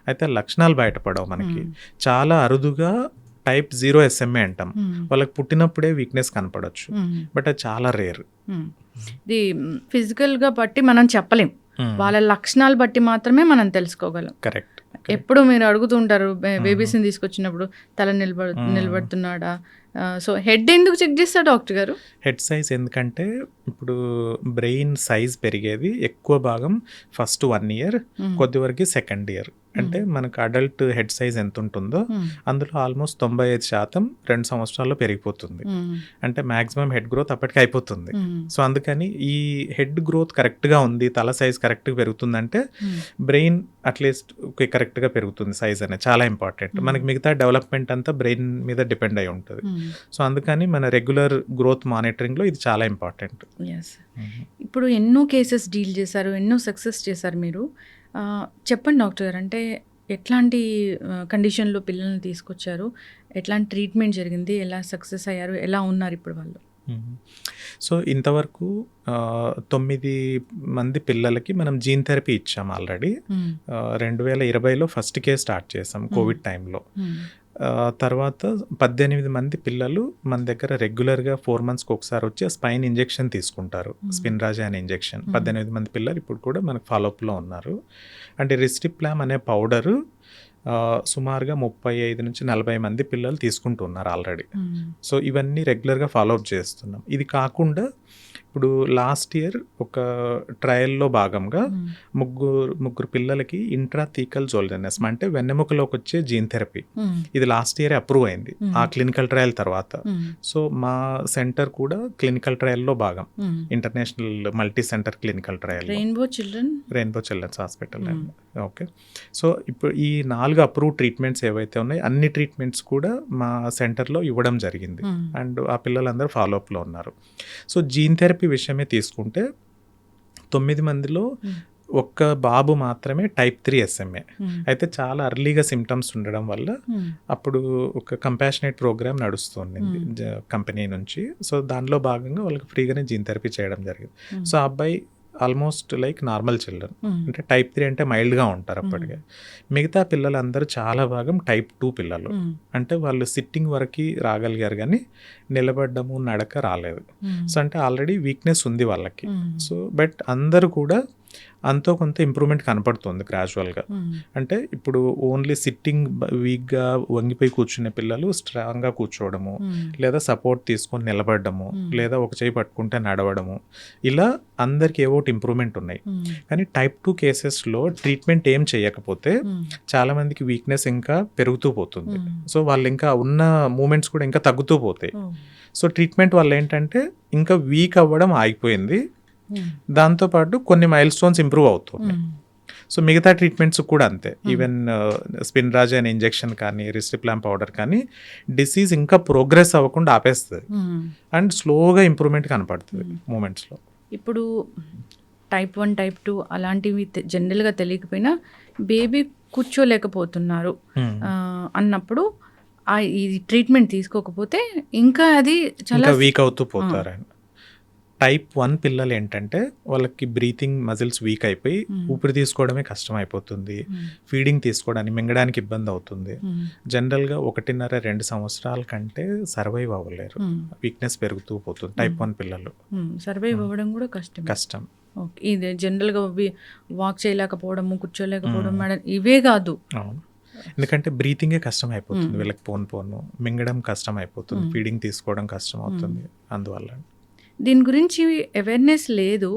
అయితే లక్షణాలు బయటపడవు మనకి. చాలా అరుదుగా type 0 SMA అంటాం, వాళ్ళకి పుట్టినప్పుడే వీక్నెస్ కనపడవచ్చు, బట్ అది చాలా రేర్. ఇది ఫిజికల్గా బట్టి మనం చెప్పలేం, వాళ్ళ లక్షణాలు బట్టి మాత్రమే మనం తెలుసుకోగలం. కరెక్ట్. ఎప్పుడు మీరు అడుగుతుంటారు బేబీస్ని తీసుకొచ్చినప్పుడు తల నిలబడుతున్నాడా, సో హెడ్ ఎందుకు చెక్ చేస్తారు డాక్టర్ గారు? హెడ్ సైజ్ ఎందుకంటే ఇప్పుడు బ్రెయిన్ సైజ్ పెరిగేది ఎక్కువ భాగం ఫస్ట్ 1 year, కొద్ది వరకు 2nd year. అంటే మనకు అడల్ట్ హెడ్ సైజ్ ఎంత ఉంటుందో అందులో ఆల్మోస్ట్ 95% 2 సంవత్సరాల్లో పెరిగిపోతుంది. అంటే మాక్సిమం హెడ్ గ్రోత్ అప్పటికి అయిపోతుంది. సో అందుకని ఈ హెడ్ గ్రోత్ కరెక్ట్గా ఉంది, తల సైజ్ కరెక్ట్గా పెరుగుతుందంటే బ్రెయిన్ అట్లీస్ట్ కరెక్ట్గా పెరుగుతుంది. సైజ్ అనేది చాలా ఇంపార్టెంట్. మనకి మిగతా డెవలప్మెంట్ అంతా బ్రెయిన్ మీద డిపెండ్ అయి ఉంటుంది. సో అందుకని మన రెగ్యులర్ గ్రోత్ మానిటరింగ్లో ఇది చాలా ఇంపార్టెంట్. ఇప్పుడు ఎన్నో కేసెస్ డీల్ చేశారు, ఎన్నో సక్సెస్ చేశారు మీరు. చెప్పండి డాక్టర్ గారు, అంటే ఎట్లాంటి కండిషన్లో పిల్లల్ని తీసుకొచ్చారు, ఎట్లాంటి ట్రీట్మెంట్ జరిగింది, ఎలా సక్సెస్ అయ్యారు, ఎలా ఉన్నారు ఇప్పుడు వాళ్ళు? సో ఇంతవరకు 9 మంది పిల్లలకి మనం జీన్ థెరపీ ఇచ్చాం ఆల్రెడీ. 2020లో ఫస్ట్ కేసు స్టార్ట్ చేసాం కోవిడ్ టైంలో. తర్వాత 18 మంది పిల్లలు మన దగ్గర రెగ్యులర్గా 4 మంత్స్కి ఒకసారి వచ్చి స్పైన్ ఇంజెక్షన్ తీసుకుంటారు, స్పిన్రాజా అనే ఇంజెక్షన్. 18 మంది పిల్లలు ఇప్పుడు కూడా మనకు ఫాలోఅప్లో ఉన్నారు. అంటే రిస్టిప్లామ్ అనే పౌడరు సుమారుగా 35 నుంచి 40 మంది పిల్లలు తీసుకుంటున్నారు ఆల్రెడీ. సో ఇవన్నీ రెగ్యులర్గా ఫాలోఅప్ చేస్తున్నాం. ఇది కాకుండా ఇప్పుడు లాస్ట్ ఇయర్ ఒక ట్రయల్లో భాగంగా ముగ్గురు పిల్లలకి ఇంట్రాథీకల్ జోల్జనస్ అంటే వెన్నెముకలోకి వచ్చే జీన్ థెరపీ, ఇది లాస్ట్ ఇయర్ అప్రూవ్ అయింది ఆ క్లినికల్ ట్రయల్ తర్వాత. సో మా సెంటర్ కూడా క్లినికల్ ట్రయల్లో భాగం, international multi centre clinical trial Rainbow children's hospital. Okay, so ఇప్పుడు ఈ 4 అప్రూవ్ ట్రీట్మెంట్స్ ఏవైతే ఉన్నాయో అన్ని ట్రీట్మెంట్స్ కూడా మా సెంటర్లో ఇవ్వడం జరిగింది. అండ్ ఆ పిల్లలందరూ ఫాలోఅప్లో ఉన్నారు. సో జీన్ థెరపీ విషయమే తీసుకుంటే 9 మందిలో ఒక్క బాబు మాత్రమే టైప్ 3 SMA. అయితే చాలా అర్లీగా సిమ్టమ్స్ ఉండడం వల్ల అప్పుడు ఒక కంపాషనేట్ ప్రోగ్రామ్ నడుస్తుంది కంపెనీ నుంచి. సో దానిలో భాగంగా వాళ్ళకి ఫ్రీగానే జీన్ థెరపీ చేయడం జరిగింది. సో ఆ అబ్బాయి ఆల్మోస్ట్ లైక్ నార్మల్ చిల్డ్రన్, అంటే టైప్ 3 అంటే మైల్డ్గా ఉంటారు అప్పటికే. మిగతా పిల్లలందరూ చాలా భాగం టైప్ 2 పిల్లలు, అంటే వాళ్ళు సిట్టింగ్ వరకు రాగలిగారు కానీ నిలబడ్డము నడక రాలేదు. సో అంటే ఆల్రెడీ వీక్నెస్ ఉంది వాళ్ళకి. సో బట్ అందరూ కూడా అంతో కొంత ఇంప్రూవ్మెంట్ కనపడుతుంది గ్రాడ్యువల్గా. అంటే ఇప్పుడు ఓన్లీ సిట్టింగ్ వీక్గా వంగిపోయి కూర్చునే పిల్లలు స్ట్రాంగ్గా కూర్చోవడము, లేదా సపోర్ట్ తీసుకొని నిలబడము, లేదా ఒక చేయి పట్టుకుంటే నడవడము, ఇలా అందరికి ఏవో ఇంప్రూవ్మెంట్ ఉన్నాయి. కానీ టైప్ 2 కేసెస్లో ట్రీట్మెంట్ ఏం చేయకపోతే చాలా మందికి వీక్నెస్ ఇంకా పెరుగుతూ పోతుంది. సో వాళ్ళు ఇంకా ఉన్న మూమెంట్స్ కూడా ఇంకా తగ్గుతూ పోతాయి. సో ట్రీట్మెంట్ వల్ల ఏంటంటే ఇంకా వీక్ అవ్వడం ఆగిపోయింది, దాంతోపాటు కొన్ని మైల్ స్టోన్స్ ఇంప్రూవ్ అవుతుంది. సో మిగతా ట్రీట్మెంట్స్ కూడా అంతే. ఈవెన్ స్పిన్రాజా అనే ఇంజెక్షన్ కానీ రిస్టిప్లామ్ పౌడర్ కానీ డిసీజ్ ఇంకా ప్రోగ్రెస్ అవ్వకుండా ఆపేస్తుంది అండ్ స్లోగా ఇంప్రూవ్మెంట్ కనపడుతుంది మూమెంట్స్లో. ఇప్పుడు టైప్ 1 టైప్ 2 అలాంటివి జనరల్గా తెలియకపోయినా బేబీ కూర్చోలేకపోతున్నారు అన్నప్పుడు ఈ ట్రీట్మెంట్ తీసుకోకపోతే ఇంకా అది చాలా వీక్ అవుతూ పోతారు. టైప్ 1 పిల్లలు ఏంటంటే వాళ్ళకి బ్రీతింగ్ మజిల్స్ వీక్ అయిపోయి ఊపిరి తీసుకోవడమే కష్టం అయిపోతుంది, ఫీడింగ్ తీసుకోవడానికి మింగడానికి ఇబ్బంది అవుతుంది. జనరల్గా 1.5-2 సంవత్సరాల కంటే సర్వైవ్ అవ్వలేరు, వీక్నెస్ పెరుగుతూ పోతుంది టైప్ 1 పిల్లలు. సర్వైవ్ అవ్వడం కూడా కష్టం. ఇది జనరల్గా వాక్ చేయలేకపోవడము, కూర్చోలేకపోవడం ఇవే కాదు. అవును, ఎందుకంటే బ్రీతింగే కష్టం అయిపోతుంది వీళ్ళకి, పోను మింగడం కష్టం అయిపోతుంది, ఫీడింగ్ తీసుకోవడం కష్టం అవుతుంది. అందువల్ల దీని గురించి అవేర్నెస్ లేదు,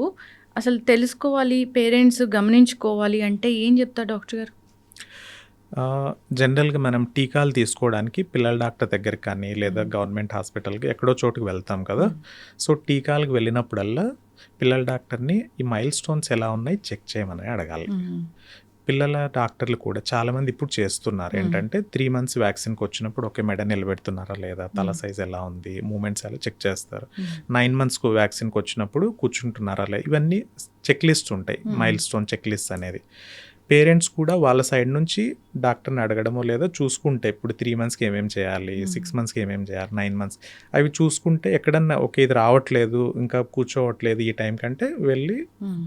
అసలు తెలుసుకోవాలి, పేరెంట్స్ గమనించుకోవాలి అంటే ఏం చెప్తారు డాక్టర్ గారు? జనరల్గా మనం టీకాలు తీసుకోవడానికి పిల్లల డాక్టర్ దగ్గరికి కానీ లేదా గవర్నమెంట్ హాస్పిటల్కి ఎక్కడో చోటుకి వెళ్తాం కదా. సో టీకాలకు వెళ్ళినప్పుడల్లా పిల్లల డాక్టర్ని ఈ మైల్ స్టోన్స్ ఎలా ఉన్నాయి చెక్ చేయమని అడగాలి. పిల్లల డాక్టర్లు కూడా చాలామంది ఇప్పుడు చేస్తున్నారు ఏంటంటే 3 మంత్స్ వ్యాక్సిన్కి వచ్చినప్పుడు ఒకే మెడ నిలబెడుతున్నారా లేదా, తల సైజ్ ఎలా ఉంది, మూమెంట్స్ ఎలా చెక్ చేస్తారు. 9 మంత్స్కు వ్యాక్సిన్కి వచ్చినప్పుడు కూర్చుంటున్నారా లేదా, ఇవన్నీ చెక్ లిస్ట్ ఉంటాయి, మైల్ స్టోన్ చెక్ లిస్ట్ అనేది. పేరెంట్స్ కూడా వాళ్ళ సైడ్ నుంచి డాక్టర్ని అడగడమో లేదా చూసుకుంటే ఇప్పుడు 3 మంత్స్కి ఏమేమి చేయాలి, 6 మంత్స్కి ఏమేమి చేయాలి, 9 మంత్స్ అవి చూసుకుంటే ఎక్కడన్నా ఓకే ఇది రావట్లేదు ఇంకా కూర్చోవట్లేదు ఈ టైం కంటే వెళ్ళి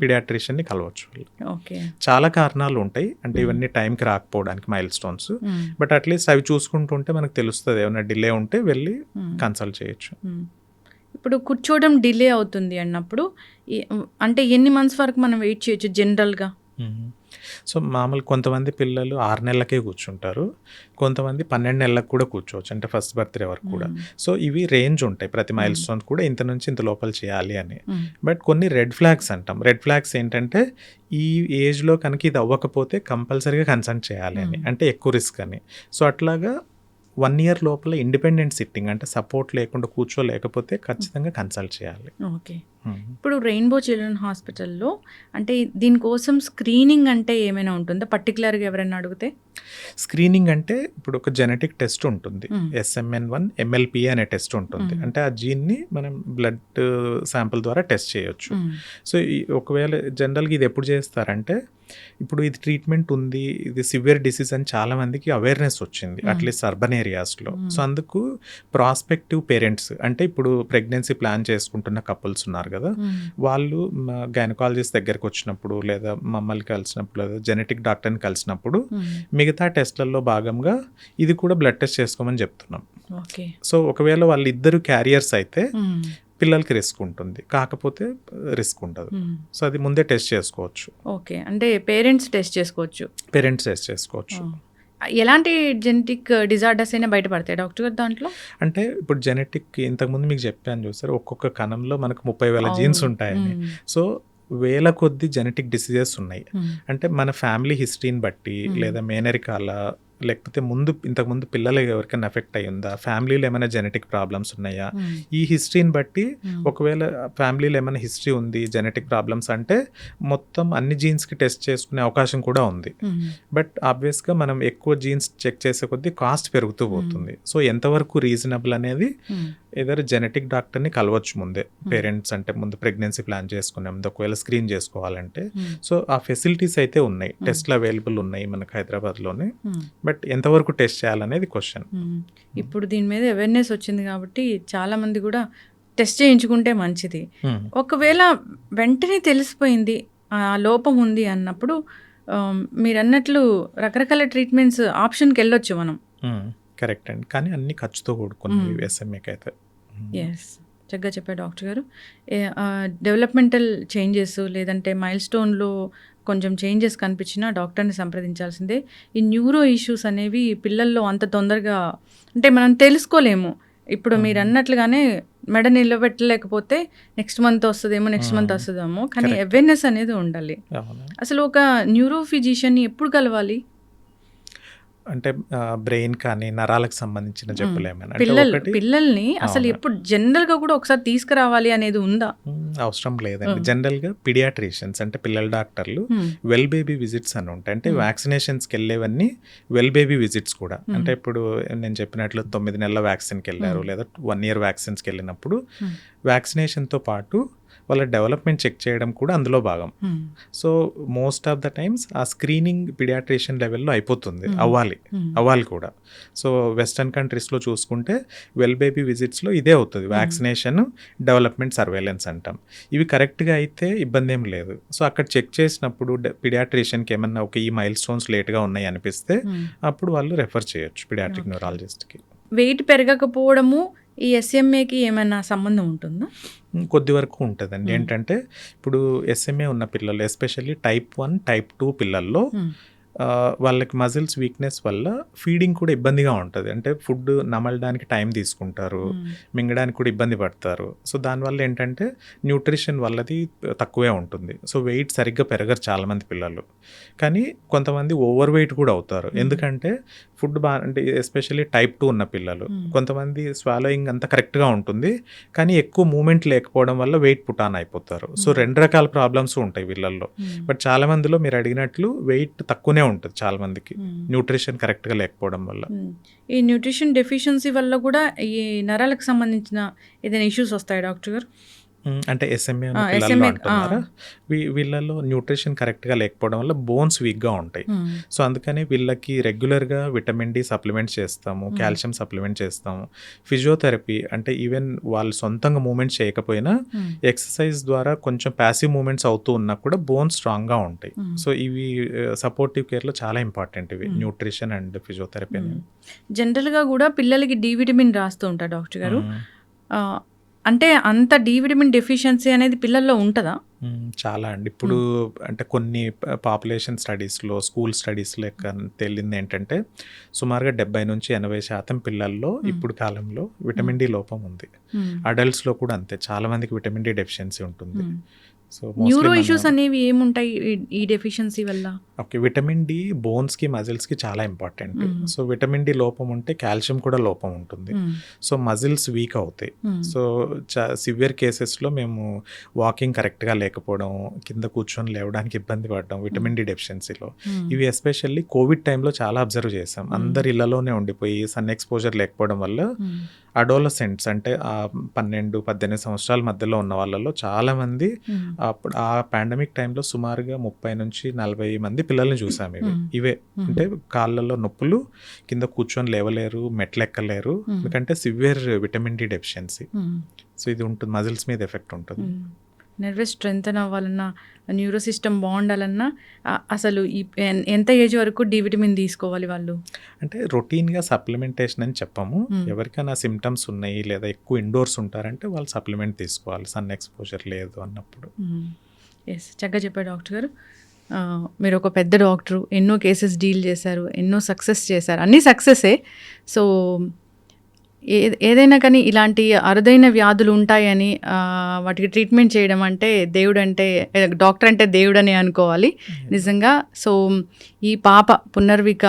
పీడియాట్రిషియన్ని కలవచ్చు. చాలా కారణాలు ఉంటాయి, అంటే ఇవన్నీ టైంకి రాకపోవడానికి మైల్ స్టోన్స్. బట్ అట్లీస్ట్ అవి చూసుకుంటుంటే మనకు తెలుస్తుంది, ఏమైనా డిలే ఉంటే వెళ్ళి కన్సల్ట్ చేయొచ్చు. ఇప్పుడు కూర్చోవడం డిలే అవుతుంది అన్నప్పుడు అంటే ఎన్ని మంత్స్ వరకు మనం వెయిట్ చేయొచ్చు జనరల్గా? సో మామూలు కొంతమంది పిల్లలు 6 నెలలకే కూర్చుంటారు, కొంతమంది 12 నెలలకు కూడా కూర్చోవచ్చు, అంటే ఫస్ట్ బర్త్డే వరకు కూడా. సో ఇవి రేంజ్ ఉంటాయి, ప్రతి మైల్ స్టోన్ కూడా ఇంత నుంచి ఇంత లోపల చేయాలి అని. బట్ కొన్ని రెడ్ ఫ్లాగ్స్ అంటాం. రెడ్ ఫ్లాగ్స్ ఏంటంటే ఈ ఏజ్లో కనుక ఇది అవ్వకపోతే కంపల్సరీగా కన్సల్ట్ చేయాలి అని, అంటే ఎక్కువ రిస్క్ అని. సో అట్లాగా 1 year లోపల ఇండిపెండెంట్ సిట్టింగ్, అంటే సపోర్ట్ లేకుండా కూర్చోలేకపోతే ఖచ్చితంగా కన్సల్ట్ చేయాలి. ఓకే. ఇప్పుడు రెయిన్బో చిల్డ్రన్ హాస్పిటల్లో అంటే దీనికోసం స్క్రీనింగ్ అంటే ఏమైనా ఉంటుందా పర్టికులర్గా ఎవరైనా అడిగితే? స్క్రీనింగ్ అంటే ఇప్పుడు ఒక జెనెటిక్ టెస్ట్ ఉంటుంది, SMN1 MLP అనే టెస్ట్ ఉంటుంది. అంటే ఆ జీన్ని మనం బ్లడ్ శాంపుల్ ద్వారా టెస్ట్ చేయొచ్చు. సో ఒకవేళ జనరల్గా ఇది ఎప్పుడు చేస్తారంటే, ఇప్పుడు ఇది ట్రీట్మెంట్ ఉంది, ఇది సివియర్ డిసీజ్ అని చాలా మందికి అవేర్నెస్ వచ్చింది, అట్లీస్ట్ అర్బన్ ఏరియాస్లో. సో అందుకు ప్రాస్పెక్టివ్ పేరెంట్స్, అంటే ఇప్పుడు ప్రెగ్నెన్సీ ప్లాన్ చేసుకుంటున్న కపుల్స్ ఉన్నారు కదా, వాళ్ళు గైనకాలజిస్ట్ దగ్గరికి వచ్చినప్పుడు లేదా మమ్మల్ని కలిసినప్పుడు లేదా జెనెటిక్ డాక్టర్ని కలిసినప్పుడు మిగతా టెస్ట్లలో భాగంగా ఇది కూడా బ్లడ్ టెస్ట్ చేసుకోమని చెప్తున్నాం. సో ఒకవేళ వాళ్ళిద్దరు క్యారియర్స్ అయితే పిల్లలకి రిస్క్ ఉంటుంది, కాకపోతే రిస్క్ ఉండదు. సో అది ముందే టెస్ట్ చేసుకోవచ్చు. ఓకే, అంటే పేరెంట్స్ టెస్ట్ చేసుకోవచ్చు. ఎలాంటి జెనెటిక్ డిజార్డర్స్ అయినా బయటపడతాయి డాక్టర్ గారు దాంట్లో? అంటే ఇప్పుడు జెనెటిక్ ఇంతకుముందు మీకు చెప్పాను చూసారు, ఒక్కొక్క కణంలో మనకు 30,000 జీన్స్ ఉంటాయని. సో వేల కొద్ది జెనెటిక్ డిసీజెస్ ఉన్నాయి. అంటే మన ఫ్యామిలీ హిస్టరీని బట్టి లేదా మేనరికాల, లేకపోతే ఇంతకుముందు పిల్లలు ఎవరికైనా ఎఫెక్ట్ అయ్యిందా, ఫ్యామిలీలో ఏమైనా జెనెటిక్ ప్రాబ్లమ్స్ ఉన్నాయా, ఈ హిస్టరీని బట్టి ఒకవేళ ఫ్యామిలీలో ఏమైనా హిస్టరీ ఉంది జెనెటిక్ ప్రాబ్లమ్స్ అంటే మొత్తం అన్ని జీన్స్కి టెస్ట్ చేసుకునే అవకాశం కూడా ఉంది. బట్ ఆబ్వియస్గా మనం ఎక్కువ జీన్స్ చెక్ చేసే కొద్దీ కాస్ట్ పెరుగుతూ పోతుంది. సో ఎంతవరకు రీజనబుల్ అనేది ఏదైనా జెనెటిక్ డాక్టర్ని కలవచ్చు ముందే, పేరెంట్స్ అంటే ముందు ప్రెగ్నెన్సీ ప్లాన్ చేసుకునే ముందు ఒకవేళ స్క్రీన్ చేసుకోవాలంటే. సో ఆ ఫెసిలిటీస్ అయితే ఉన్నాయి, టెస్ట్లు అవైలబుల్ ఉన్నాయి మనకు హైదరాబాద్లోనే. బట్ ఎంతవరకు టెస్ట్ చేయాలనేది క్వశ్చన్. ఇప్పుడు దీని మీద అవేర్నెస్ వచ్చింది కాబట్టి చాలా మంది కూడా టెస్ట్ చేయించుకుంటే మంచిది. ఒకవేళ వెంటనే తెలిసిపోయింది ఆ లోపం ఉంది అన్నప్పుడు మీరు అన్నట్లు రకరకాల ట్రీట్మెంట్స్ ఆప్షన్కి వెళ్ళొచ్చు మనం. కరెక్ట్ అండి, కానీ అన్ని ఖర్చుతో కూడుకున్నవి SMAకి అయితే. ఎస్, చక్కగా చెప్పారు డాక్టర్ గారు. డెవలప్మెంటల్ చేంజెస్ లేదంటే మైల్ స్టోన్లో కొంచెం చేంజెస్ కనిపించినా డాక్టర్ని సంప్రదించాల్సిందే. ఈ న్యూరో ఇష్యూస్ అనేవి పిల్లల్లో అంత తొందరగా అంటే మనం తెలుసుకోలేము. ఇప్పుడు మీరు అన్నట్లుగానే మెడ నిలబెట్టలేకపోతే నెక్స్ట్ మంత్ వస్తుందేమో, కానీ అవేర్నెస్ అనేది ఉండాలి. అసలు ఒక న్యూరో ఫిజిషియన్ని ఎప్పుడు కలవాలి? అంటే బ్రెయిన్ కానీ నరాలకు సంబంధించిన జబ్బులేమైనా, పిల్లల్ని అసలు ఎప్పుడు జనరల్ గా కూడా ఒకసారి తీసుకురావాలి అనేది ఉందా? అవసరం లేదండి. జనరల్ గా పీడియాట్రిషియన్స్ అంటే పిల్లల డాక్టర్లు వెల్ బేబీ విజిట్స్ అని ఉంటాయి. అంటే వ్యాక్సినేషన్స్కి వెళ్ళేవన్నీ వెల్ బేబీ విజిట్స్ కూడా. అంటే ఇప్పుడు నేను చెప్పినట్లు 9 నెలల వ్యాక్సిన్కి వెళ్ళారు లేదా 1 year వ్యాక్సిన్స్కి వెళ్ళినప్పుడు వ్యాక్సినేషన్తో పాటు వాళ్ళ డెవలప్మెంట్ చెక్ చేయడం కూడా అందులో భాగం. So most of the times ఆ స్క్రీనింగ్ పీడియాట్రిషియన్ లెవెల్లో అయిపోతుంది, అవ్వాలి కూడా. సో వెస్టర్న్ కంట్రీస్లో చూసుకుంటే వెల్ బేబీ విజిట్స్లో ఇదే అవుతుంది, వ్యాక్సినేషన్ డెవలప్మెంట్ సర్వేలెన్స్ అంటాం. ఇవి కరెక్ట్గా అయితే ఇబ్బంది ఏం లేదు. సో అక్కడ చెక్ చేసినప్పుడు పీడియాట్రిషియన్కి ఏమన్నా ఈ మైల్ స్టోన్స్ లేట్గా ఉన్నాయి అనిపిస్తే అప్పుడు వాళ్ళు రెఫర్ చేయొచ్చు పీడియాట్రిక్ న్యూరాలజిస్ట్కి. వెయిట్ పెరగకపోవడము ఈ SMAకి ఏమైనా సంబంధం ఉంటుందా? కొద్ది వరకు ఉంటుందండి. ఏంటంటే ఇప్పుడు SMA ఉన్న పిల్లలు, ఎస్పెషల్లీ type 1, type 2 పిల్లల్లో వాళ్ళకి మజిల్స్ వీక్నెస్ వల్ల ఫీడింగ్ కూడా ఇబ్బందిగా ఉంటుంది. అంటే ఫుడ్ నమలడానికి టైం తీసుకుంటారు, మింగడానికి కూడా ఇబ్బంది పడతారు. సో దానివల్ల ఏంటంటే న్యూట్రిషన్ వల్లది తక్కువే ఉంటుంది. సో వెయిట్ సరిగ్గా పెరగరు చాలామంది పిల్లలు. కానీ కొంతమంది ఓవర్ వెయిట్ కూడా అవుతారు, ఎందుకంటే ఫుడ్ అంటే ఎస్పెషల్లీ type 2 ఉన్న పిల్లలు. కొంతమంది స్వాలోయింగ్ అంతా కరెక్ట్గా ఉంటుంది కానీ ఎక్కువ మూమెంట్ లేకపోవడం వల్ల వెయిట్ పుటాన్ అయిపోతారు. సో 2 రకాల ప్రాబ్లమ్స్ ఉంటాయి వీళ్ళల్లో. బట్ చాలా మందిలో మీరు అడిగినట్లు వెయిట్ తక్కువనే ఉంటుంది చాలా మందికి, న్యూట్రిషన్ కరెక్ట్గా లేకపోవడం వల్ల. ఈ న్యూట్రిషన్ డెఫిషియన్సీ వల్ల కూడా ఈ నరాలకు సంబంధించిన ఏదైనా ఇష్యూస్ వస్తాయి డాక్టర్ గారు? అంటే SMA పిల్లలు అంటున్నారా, వీళ్ళలో న్యూట్రిషన్ కరెక్ట్గా లేకపోవడం వల్ల బోన్స్ వీక్గా ఉంటాయి. సో అందుకని వీళ్ళకి రెగ్యులర్గా విటమిన్ D సప్లిమెంట్ చేస్తాము, కాల్షియం సప్లిమెంట్ చేస్తాము, ఫిజియోథెరపీ అంటే ఈవెన్ వాళ్ళు సొంతంగా మూమెంట్స్ చేయకపోయినా ఎక్సర్సైజ్ ద్వారా కొంచెం ప్యాసివ్ మూమెంట్స్ అవుతూ ఉన్నా కూడా బోన్స్ స్ట్రాంగ్గా ఉంటాయి. సో ఇవి సపోర్టివ్ కేర్లో చాలా ఇంపార్టెంట్, ఇవి న్యూట్రిషన్ అండ్ ఫిజియోథెరపీ అనేవి. జనరల్గా కూడా పిల్లలకి D విటమిన్ రాస్తూ ఉంటారు డాక్టర్ గారు. అంటే అంత D విటమిన్ డెఫిషియన్సీ అనేది పిల్లల్లో ఉంటుందా? చాలా అండి. ఇప్పుడు అంటే కొన్ని పాపులేషన్ స్టడీస్‌లో, స్కూల్ స్టడీస్‌లో తేలింది ఏంటంటే సుమారుగా 70-80% పిల్లల్లో ఇప్పుడు కాలంలో విటమిన్ డి లోపం ఉంది. అడల్ట్స్‌లో కూడా అంతే. చాలా మందికి విటమిన్ డి డెఫిషియన్సీ ఉంటుంది. సో న్యూరో ఇష్యూస్ అనేవి ఏముంటాయి ఈ డెఫిషియన్సీ వల్ల? ఓకే. విటమిన్ డి బోన్స్‌కి, మజిల్స్‌కి చాలా ఇంపార్టెంట్. సో విటమిన్ డి లోపం ఉంటే కాల్షియం కూడా లోపం ఉంటుంది. సో మజిల్స్ వీక్ అవుతాయి. సో సివియర్ కేసెస్‌లో మేము వాకింగ్ కరెక్ట్‌గా లేకపోవడం, కింద కూర్చొని లేవడానికి ఇబ్బంది పడడం విటమిన్ డి డెఫిషియన్సీలో. ఇవి ఎస్పెషల్లీ కోవిడ్ టైంలో చాలా అబ్జర్వ్ చేసాం. అందరు ఇళ్లలోనే ఉండిపోయి సన్ ఎక్స్‌పోజర్ లేకపోవడం వల్ల అడోలసెంట్స్ అంటే 12-18 సంవత్సరాల మధ్యలో ఉన్న వాళ్ళలో చాలామంది అప్పుడు ఆ పాండమిక్ టైంలో సుమారుగా 30-40 మంది పిల్లల్ని చూసాం. ఇవే అంటే కాళ్ళల్లో నొప్పులు, కింద కూర్చొని లేవలేరు, మెట్లు ఎక్కలేరు, ఎందుకంటే severe vitamin D deficiency. So ఇది ఉంటుంది, మజిల్స్ మీద ఎఫెక్ట్ ఉంటుంది. నర్వస్ స్ట్రెంగ్తన్ అవ్వాలన్నా, న్యూరో సిస్టమ్ బాగుండాలన్నా అసలు ఎంత ఏజ్ వరకు డి విటమిన్ తీసుకోవాలి వాళ్ళు? అంటే రొటీన్గా సప్లిమెంటేషన్ అని చెప్పము. ఎవరికైనా సిమ్టమ్స్ ఉన్నాయి లేదా ఎక్కువ ఇండోర్స్ ఉంటారంటే వాళ్ళు సప్లిమెంట్ తీసుకోవాలి, సన్ ఎక్స్పోజర్ లేదు అన్నప్పుడు. ఎస్, చక్కగా చెప్పారు డాక్టర్ గారు. మీరు ఒక పెద్ద డాక్టరు, ఎన్నో కేసెస్ డీల్ చేశారు, ఎన్నో సక్సెస్ చేశారు, అన్నీ సక్సెసే. సో ఏదైనా కానీ ఇలాంటి అరుదైన వ్యాధులు ఉంటాయని వాటికి ట్రీట్మెంట్ చేయడం అంటే దేవుడు అంటే, డాక్టర్ అంటే దేవుడు అని అనుకోవాలి నిజంగా. సో ఈ పాప పునర్విక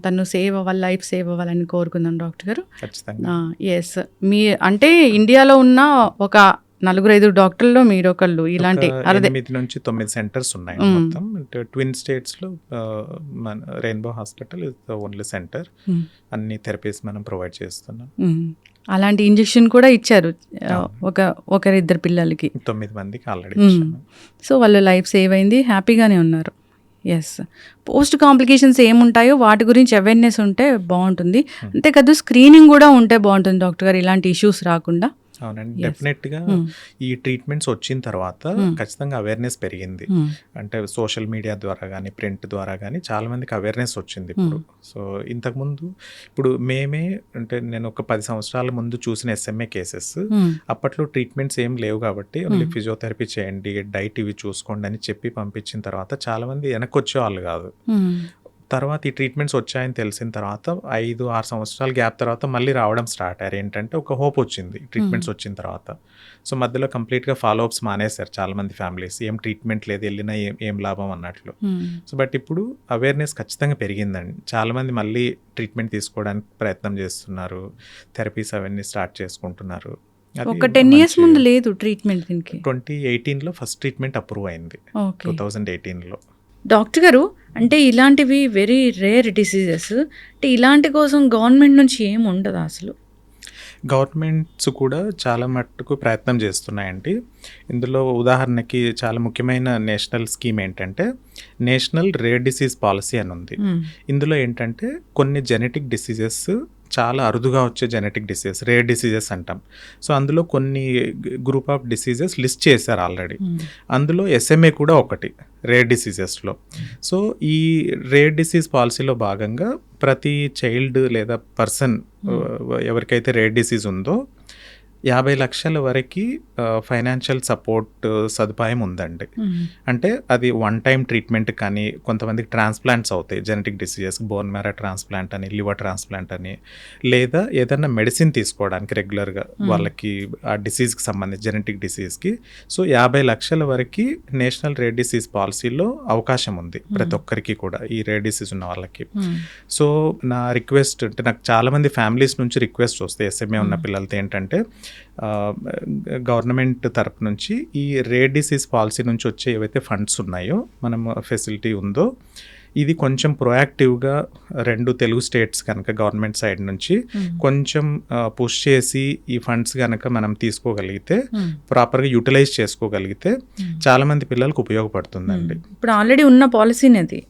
తను సేవ్ అవ్వాలి, లైఫ్ సేవ్ అవ్వాలని కోరుకుందాం డాక్టర్ గారు. ఎస్, మీ అంటే ఇండియాలో ఉన్న ఒక 4-5 డాక్టర్లో మీరు ఒకళ్ళు. ఇలాంటి 8-9 సెంటర్స్ ఉన్నాయి మొత్తం. ట్విన్ స్టేట్స్లో మన rainbow hospital is the only centre. అన్ని థెరపీస్ మనం ప్రొవైడ్ చేస్తున్నాం. అలాంటి ఇంజెక్షన్ కూడా ఇచ్చారు ఒకరిద్దరు పిల్లలకి, 9 మందికి ఆల్రెడీ. సో వాళ్ళ లైఫ్ సేవ్ అయింది, హ్యాపీగానే ఉన్నారు. ఎస్, పోస్ట్ కాంప్లికేషన్స్ ఏముంటాయో వాటి గురించి అవేర్నెస్ ఉంటే బాగుంటుంది. అంతేకాదు స్క్రీనింగ్ కూడా ఉంటే బాగుంటుంది డాక్టర్ గారు, ఇలాంటి ఇష్యూస్ రాకుండా. అవునండి, డెఫినెట్గా ఈ ట్రీట్మెంట్స్ వచ్చిన తర్వాత ఖచ్చితంగా అవేర్నెస్ పెరిగింది. అంటే సోషల్ మీడియా ద్వారా కానీ, ప్రింట్ ద్వారా కానీ చాలా మందికి అవేర్నెస్ వచ్చింది ఇప్పుడు. సో ఇంతకుముందు ఇప్పుడు మేమే అంటే నేను ఒక 10 సంవత్సరాల ముందు చూసిన SMA కేసెస్, అప్పట్లో ట్రీట్మెంట్స్ ఏం లేవు కాబట్టి ఓన్లీ ఫిజియోథెరపీ చేయండి, డైట్ ఇవి చూసుకోండి అని చెప్పి పంపించిన తర్వాత చాలా మంది వెనక్కి వచ్చేవాళ్ళు కాదు. తర్వాత ఈ ట్రీట్మెంట్స్ వచ్చాయని తెలిసిన తర్వాత 5-6 సంవత్సరాల గ్యాప్ తర్వాత మళ్ళీ రావడం స్టార్ట్ అయ్యారు. ఏంటంటే ఒక హోప్ వచ్చింది ట్రీట్మెంట్స్ వచ్చిన తర్వాత. సో మధ్యలో కంప్లీట్గా ఫాలోఅప్స్ మానేశారు చాలామంది ఫ్యామిలీస్, ఏం ట్రీట్మెంట్ లేదు, వెళ్ళినా ఏం లాభం అన్నట్లు. సో బట్ ఇప్పుడు అవేర్నెస్ ఖచ్చితంగా పెరిగిందండి. చాలామంది మళ్ళీ ట్రీట్మెంట్ తీసుకోవడానికి ప్రయత్నం చేస్తున్నారు, థెరపీస్ అవన్నీ స్టార్ట్ చేసుకుంటున్నారు. ఒక 10 years ముందు లేదు ట్రీట్మెంట్ దీనికి. 2018లో ఫస్ట్ ట్రీట్మెంట్ అప్రూవ్ అయింది, 2018లో. డాక్టర్ గారు, అంటే ఇలాంటివి వెరీ రేర్ డిసీజెస్, అంటే ఇలాంటి కోసం గవర్నమెంట్ నుంచి ఏం ఉండదు అసలు? గవర్నమెంట్స్ కూడా చాలా మట్టుకు ప్రయత్నం చేస్తున్నాయండి. ఇందులో ఉదాహరణకి చాలా ముఖ్యమైన నేషనల్ స్కీమ్ ఏంటంటే నేషనల్ రేర్ డిసీజ్ పాలసీ అని ఉంది. ఇందులో ఏంటంటే కొన్ని జెనెటిక్ డిసీజెస్, చాలా అరుదుగా వచ్చే జెనెటిక్ డిసీజెస్, రేర్ డిసీజెస్ అంటాం. సో అందులో కొన్ని గ్రూప్ ఆఫ్ డిసీజెస్ లిస్ట్ చేశారు ఆల్రెడీ. అందులో SMA కూడా ఒకటి రేర్ డిసీజెస్లో. సో ఈ రేర్ డిసీజ్ పాలసీలో భాగంగా ప్రతి చైల్డ్ లేదా పర్సన్ ఎవరికైతే రేర్ డిసీజ్ ఉందో 50 లక్షల వరకు ఫైనాన్షియల్ సపోర్ట్ సదుపాయం ఉందండి. అంటే అది వన్ టైం ట్రీట్మెంట్ కానీ, కొంతమందికి ట్రాన్స్ప్లాంట్స్ అవుతాయి genetic diseases, bone marrow transplant అని, లివర్ ట్రాన్స్ప్లాంట్ అని, లేదా ఏదైనా మెడిసిన్ తీసుకోవడానికి రెగ్యులర్గా వాళ్ళకి ఆ డిసీజ్కి సంబంధించి జెనెటిక్ డిసీజ్కి. సో 50 లక్షల వరకు నేషనల్ రేర్ డిసీజ్ పాలసీలో అవకాశం ఉంది ప్రతి ఒక్కరికి కూడా, ఈ రేర్ డిసీజ్ ఉన్న వాళ్ళకి. సో నా రిక్వెస్ట్ అంటే, నాకు చాలామంది ఫ్యామిలీస్ నుంచి రిక్వెస్ట్ వస్తాయి SMA ఉన్న పిల్లలతో ఏంటంటే, గవర్నమెంట్ తరపు నుంచి ఈ రేర్ డిసీజ్ పాలసీ నుంచి వచ్చే ఏవైతే ఫండ్స్ ఉన్నాయో, మనం ఫెసిలిటీ ఉందో, ఇది కొంచెం ప్రొయాక్టివ్గా 2 తెలుగు స్టేట్స్ కనుక గవర్నమెంట్ సైడ్ నుంచి కొంచెం పుష్ చేసి ఈ ఫండ్స్ కనుక మనం తీసుకోగలిగితే, ప్రాపర్గా యూటిలైజ్ చేసుకోగలిగితే చాలా మంది పిల్లలకు ఉపయోగపడుతుందండి. ఇప్పుడు ఆల్రెడీ ఉన్న పాలసీనే అది,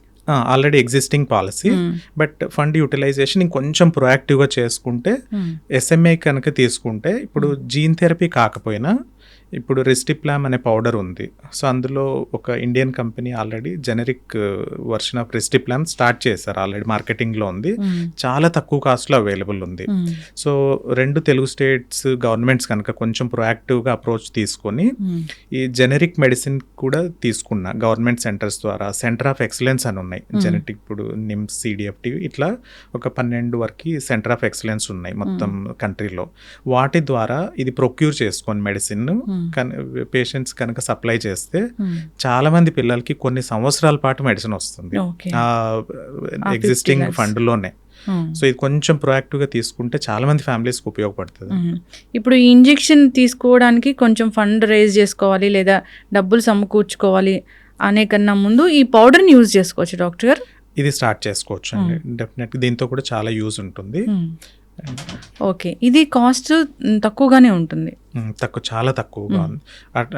already existing policy. But fund utilisation ఇంకొంచెం ప్రొయాక్టివ్గా చేసుకుంటే, SMA కనుక తీసుకుంటే, ఇప్పుడు జీన్ థెరపీ కాకపోయినా ఇప్పుడు రిస్టిప్లామ్ అనే పౌడర్ ఉంది. సో అందులో ఒక Indian company already generic version of risdiplam start చేశారు, ఆల్రెడీ మార్కెటింగ్లో ఉంది, చాలా తక్కువ కాస్ట్లో అవైలబుల్ ఉంది. సో 2 తెలుగు స్టేట్స్ గవర్నమెంట్స్ కనుక కొంచెం ప్రొయాక్టివ్గా అప్రోచ్ తీసుకొని ఈ జెనరిక్ మెడిసిన్ కూడా తీసుకున్న గవర్నమెంట్ సెంటర్స్ ద్వారా, సెంటర్ ఆఫ్ ఎక్సలెన్స్ అని ఉన్నాయి జెనెటిక్, ఇప్పుడు నిమ్స్, సిడిఎఫ్టి, ఇట్లా ఒక 12 వరకు సెంటర్ ఆఫ్ ఎక్సలెన్స్ ఉన్నాయి మొత్తం కంట్రీలో. వాటి ద్వారా ఇది ప్రొక్యూర్ చేసుకొని మెడిసిన్ పేషెంట్స్ కనుక సప్లై చేస్తే చాలా మంది పిల్లలకి కొన్ని సంవత్సరాల పాటు మెడిసిన్ వస్తుంది ఎగ్జిస్టింగ్ ఫండ్లోనే. సో ఇది కొంచెం ప్రొయాక్టివ్గా తీసుకుంటే చాలా మంది ఫ్యామిలీస్కి ఉపయోగపడుతుంది. ఇప్పుడు ఈ ఇంజెక్షన్ తీసుకోవడానికి కొంచెం ఫండ్ రేజ్ చేసుకోవాలి లేదా డబ్బులు సమకూర్చుకోవాలి అనే కన్నా ముందు ఈ పౌడర్ని యూజ్ చేసుకోవచ్చు డాక్టర్ గారు? ఇది స్టార్ట్ చేసుకోవచ్చు అండి, డెఫినెట్గా దీంతో కూడా చాలా యూజ్ ఉంటుంది. ఓకే, ఇది కాస్ట్ తక్కువగానే ఉంటుంది? చాలా తక్కువగా ఉంది.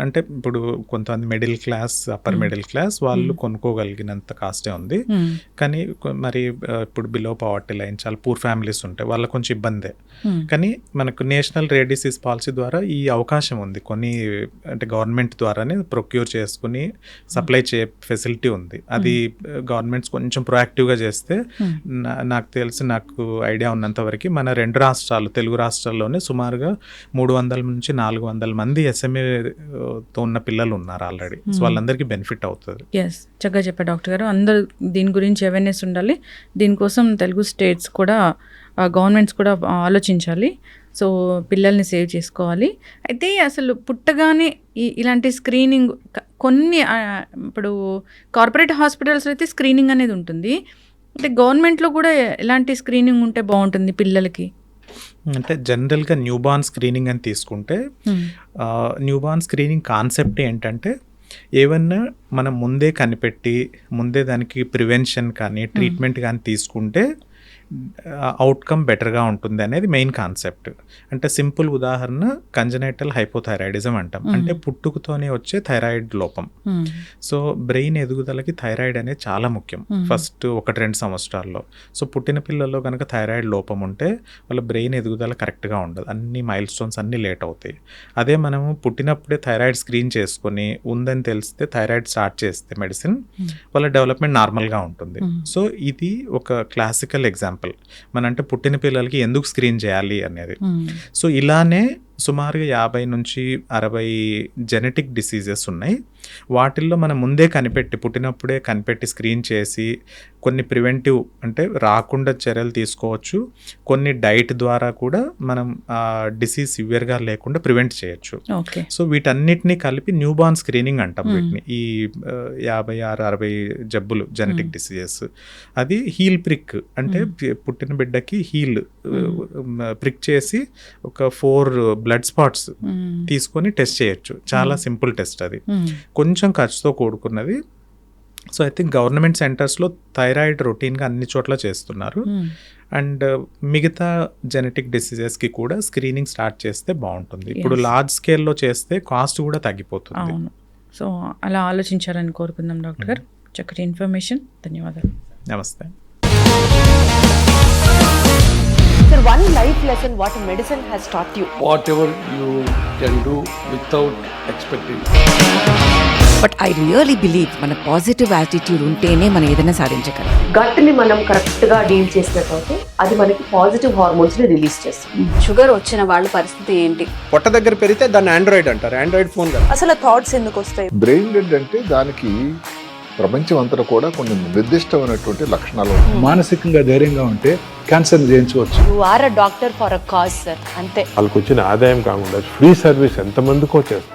అంటే ఇప్పుడు కొంతమంది middle class, upper middle class వాళ్ళు కొనుక్కోగలిగినంత కాస్టే ఉంది. కానీ మరి ఇప్పుడు బిలో పవర్టీ లైన్ చాలా పూర్ ఫ్యామిలీస్ ఉంటాయి, వాళ్ళకి కొంచెం ఇబ్బందే. కానీ మనకు నేషనల్ రేర్ డిసీజ్ పాలసీ ద్వారా ఈ అవకాశం ఉంది, కొన్ని అంటే గవర్నమెంట్ ద్వారానే ప్రొక్యూర్ చేసుకుని సప్లై చే ఫెసిలిటీ ఉంది. అది గవర్నమెంట్స్ కొంచెం ప్రొయాక్టివ్గా చేస్తే నాకు తెలిసి, నాకు ఐడియా ఉన్నంత వరకు మన 2 రాష్ట్రాలు, తెలుగు రాష్ట్రాల్లోనే సుమారుగా 300 నుంచి 400 మంది ఎస్ఎంఏతో ఉన్న పిల్లలు ఉన్నారు ఆల్రెడీ. సో వాళ్ళందరికీ బెనిఫిట్ అవుతుంది. ఎస్, చక్కగా చెప్పారు డాక్టర్ గారు. అందరు దీని గురించి అవేర్నెస్ ఉండాలి. దీనికోసం తెలుగు స్టేట్స్ కూడా, గవర్నమెంట్స్ కూడా ఆలోచించాలి. సో పిల్లల్ని సేవ్ చేసుకోవాలి. అయితే అసలు పుట్టగానే ఇలాంటి స్క్రీనింగ్ కొన్ని, ఇప్పుడు కార్పొరేట్ హాస్పిటల్స్లో అయితే స్క్రీనింగ్ అనేది ఉంటుంది, అంటే గవర్నమెంట్లో కూడా ఎలాంటి స్క్రీనింగ్ ఉంటే బాగుంటుంది పిల్లలకి? అంటే జనరల్గా న్యూబార్న్ స్క్రీనింగ్ అని తీసుకుంటే, న్యూబార్న్ స్క్రీనింగ్ కాన్సెప్ట్ ఏంటంటే, ఏమన్నా మనం ముందే కనిపెట్టి ముందే దానికి ప్రివెన్షన్ కానీ ట్రీట్మెంట్ కానీ తీసుకుంటే అవుట్కమ్ బెటర్గా ఉంటుంది అనేది మెయిన్ కాన్సెప్ట్. అంటే సింపుల్ ఉదాహరణ కంజనైటల్ హైపోథైరాయిడిజం అంటాం, అంటే పుట్టుకతోనే వచ్చే థైరాయిడ్ లోపం. సో బ్రెయిన్ ఎదుగుదలకి థైరాయిడ్ అనేది చాలా ముఖ్యం ఫస్ట్ 1-2 సంవత్సరాల్లో. సో పుట్టిన పిల్లల్లో కనుక థైరాయిడ్ లోపం ఉంటే వాళ్ళ బ్రెయిన్ ఎదుగుదల కరెక్ట్గా ఉండదు, అన్ని మైల్ స్టోన్స్ అన్నీ లేట్ అవుతాయి. అదే మనము పుట్టినప్పుడే థైరాయిడ్ స్క్రీన్ చేసుకొని ఉందని తెలిస్తే థైరాయిడ్ స్టార్ట్ చేస్తే మెడిసిన్, వాళ్ళ డెవలప్మెంట్ నార్మల్గా ఉంటుంది. సో ఇది ఒక క్లాసికల్ ఎగ్జాంపుల్ మన, అంటే పుట్టిన పిల్లలకి ఎందుకు స్క్రీన్ చేయాలి అనేది. సో ఇలానే సుమారుగా 50 నుంచి 60 జెనెటిక్ డిసీజెస్ ఉన్నాయి. వాటిల్లో మనం ముందే కనిపెట్టి, పుట్టినప్పుడే కనిపెట్టి స్క్రీన్ చేసి కొన్ని ప్రివెంటివ్, అంటే రాకుండా చర్యలు తీసుకోవచ్చు. కొన్ని డైట్ ద్వారా కూడా మనం డిసీజ్ సివియర్గా లేకుండా ప్రివెంట్ చేయొచ్చు. సో వీటన్నిటినీ కలిపి న్యూబార్న్ స్క్రీనింగ్ అంటాం వీటిని. ఈ 56-60 జబ్బులు, జెనెటిక్ డిసీజెస్, అది హీల్ ప్రిక్, అంటే పుట్టిన బిడ్డకి హీల్ ప్రిక్ చేసి ఒక 4 బ్లడ్ స్పాట్స్ తీసుకొని టెస్ట్ చేయొచ్చు. చాలా సింపుల్ టెస్ట్ అది, కొంచెం ఖర్చుతో కూడుకున్నది. సో ఐ థింక్ గవర్నమెంట్ సెంటర్స్లో థైరాయిడ్ రొటీన్గా అన్ని చోట్ల చేస్తున్నారు. అండ్ మిగతా జెనెటిక్ డిసీజెస్కి కూడా స్క్రీనింగ్ స్టార్ట్ చేస్తే బాగుంటుంది. ఇప్పుడు లార్జ్ స్కేల్లో చేస్తే కాస్ట్ కూడా తగ్గిపోతుంది. సో అలా ఆలోచించాలని కోరుకుందాం డాక్టర్ గారు. చక్కటి ఇన్ఫర్మేషన్, ధన్యవాదాలు. నమస్తే. Sir, one life lesson what medicine has taught you. Whatever you can do without expecting. But I really believe మన పాజిటివ్ యాటిట్యూడ్ ఉంటేనే మనం ఏదైనా సాధించగలం. గట్ ని మనం కరెక్ట్ గా డీల్ చేసినట్లయితే అది మనకి పాజిటివ్ హార్మోన్స్ ని రిలీజ్ చేస్తుంది. షుగర్ వచ్చిన వాళ్ళ పరిస్థితి ఏంటి? పొట్ట దగ్గర పెరిగితే దాన్ని ఆండ్రాయిడ్ అంటారు, ఆండ్రాయిడ్ ఫోన్ కదా. అసలు థాట్స్ ఎందుకు వస్తాయి? బ్రెయిన్ డెడ్ అంటే దానికి ప్రపంచం అంతా కూడా కొన్ని నిర్దిష్టమైనటువంటి లక్షణాలు. మానసికంగా ధైర్యంగా ఉంటే క్యాన్సర్ జయించవచ్చు. You are a doctor for a cause sir, అంతే. వాళ్ళకి వచ్చిన ఆదాయం కాకుండా ఫ్రీ సర్వీస్ ఎంతమందికో చేస్తారు.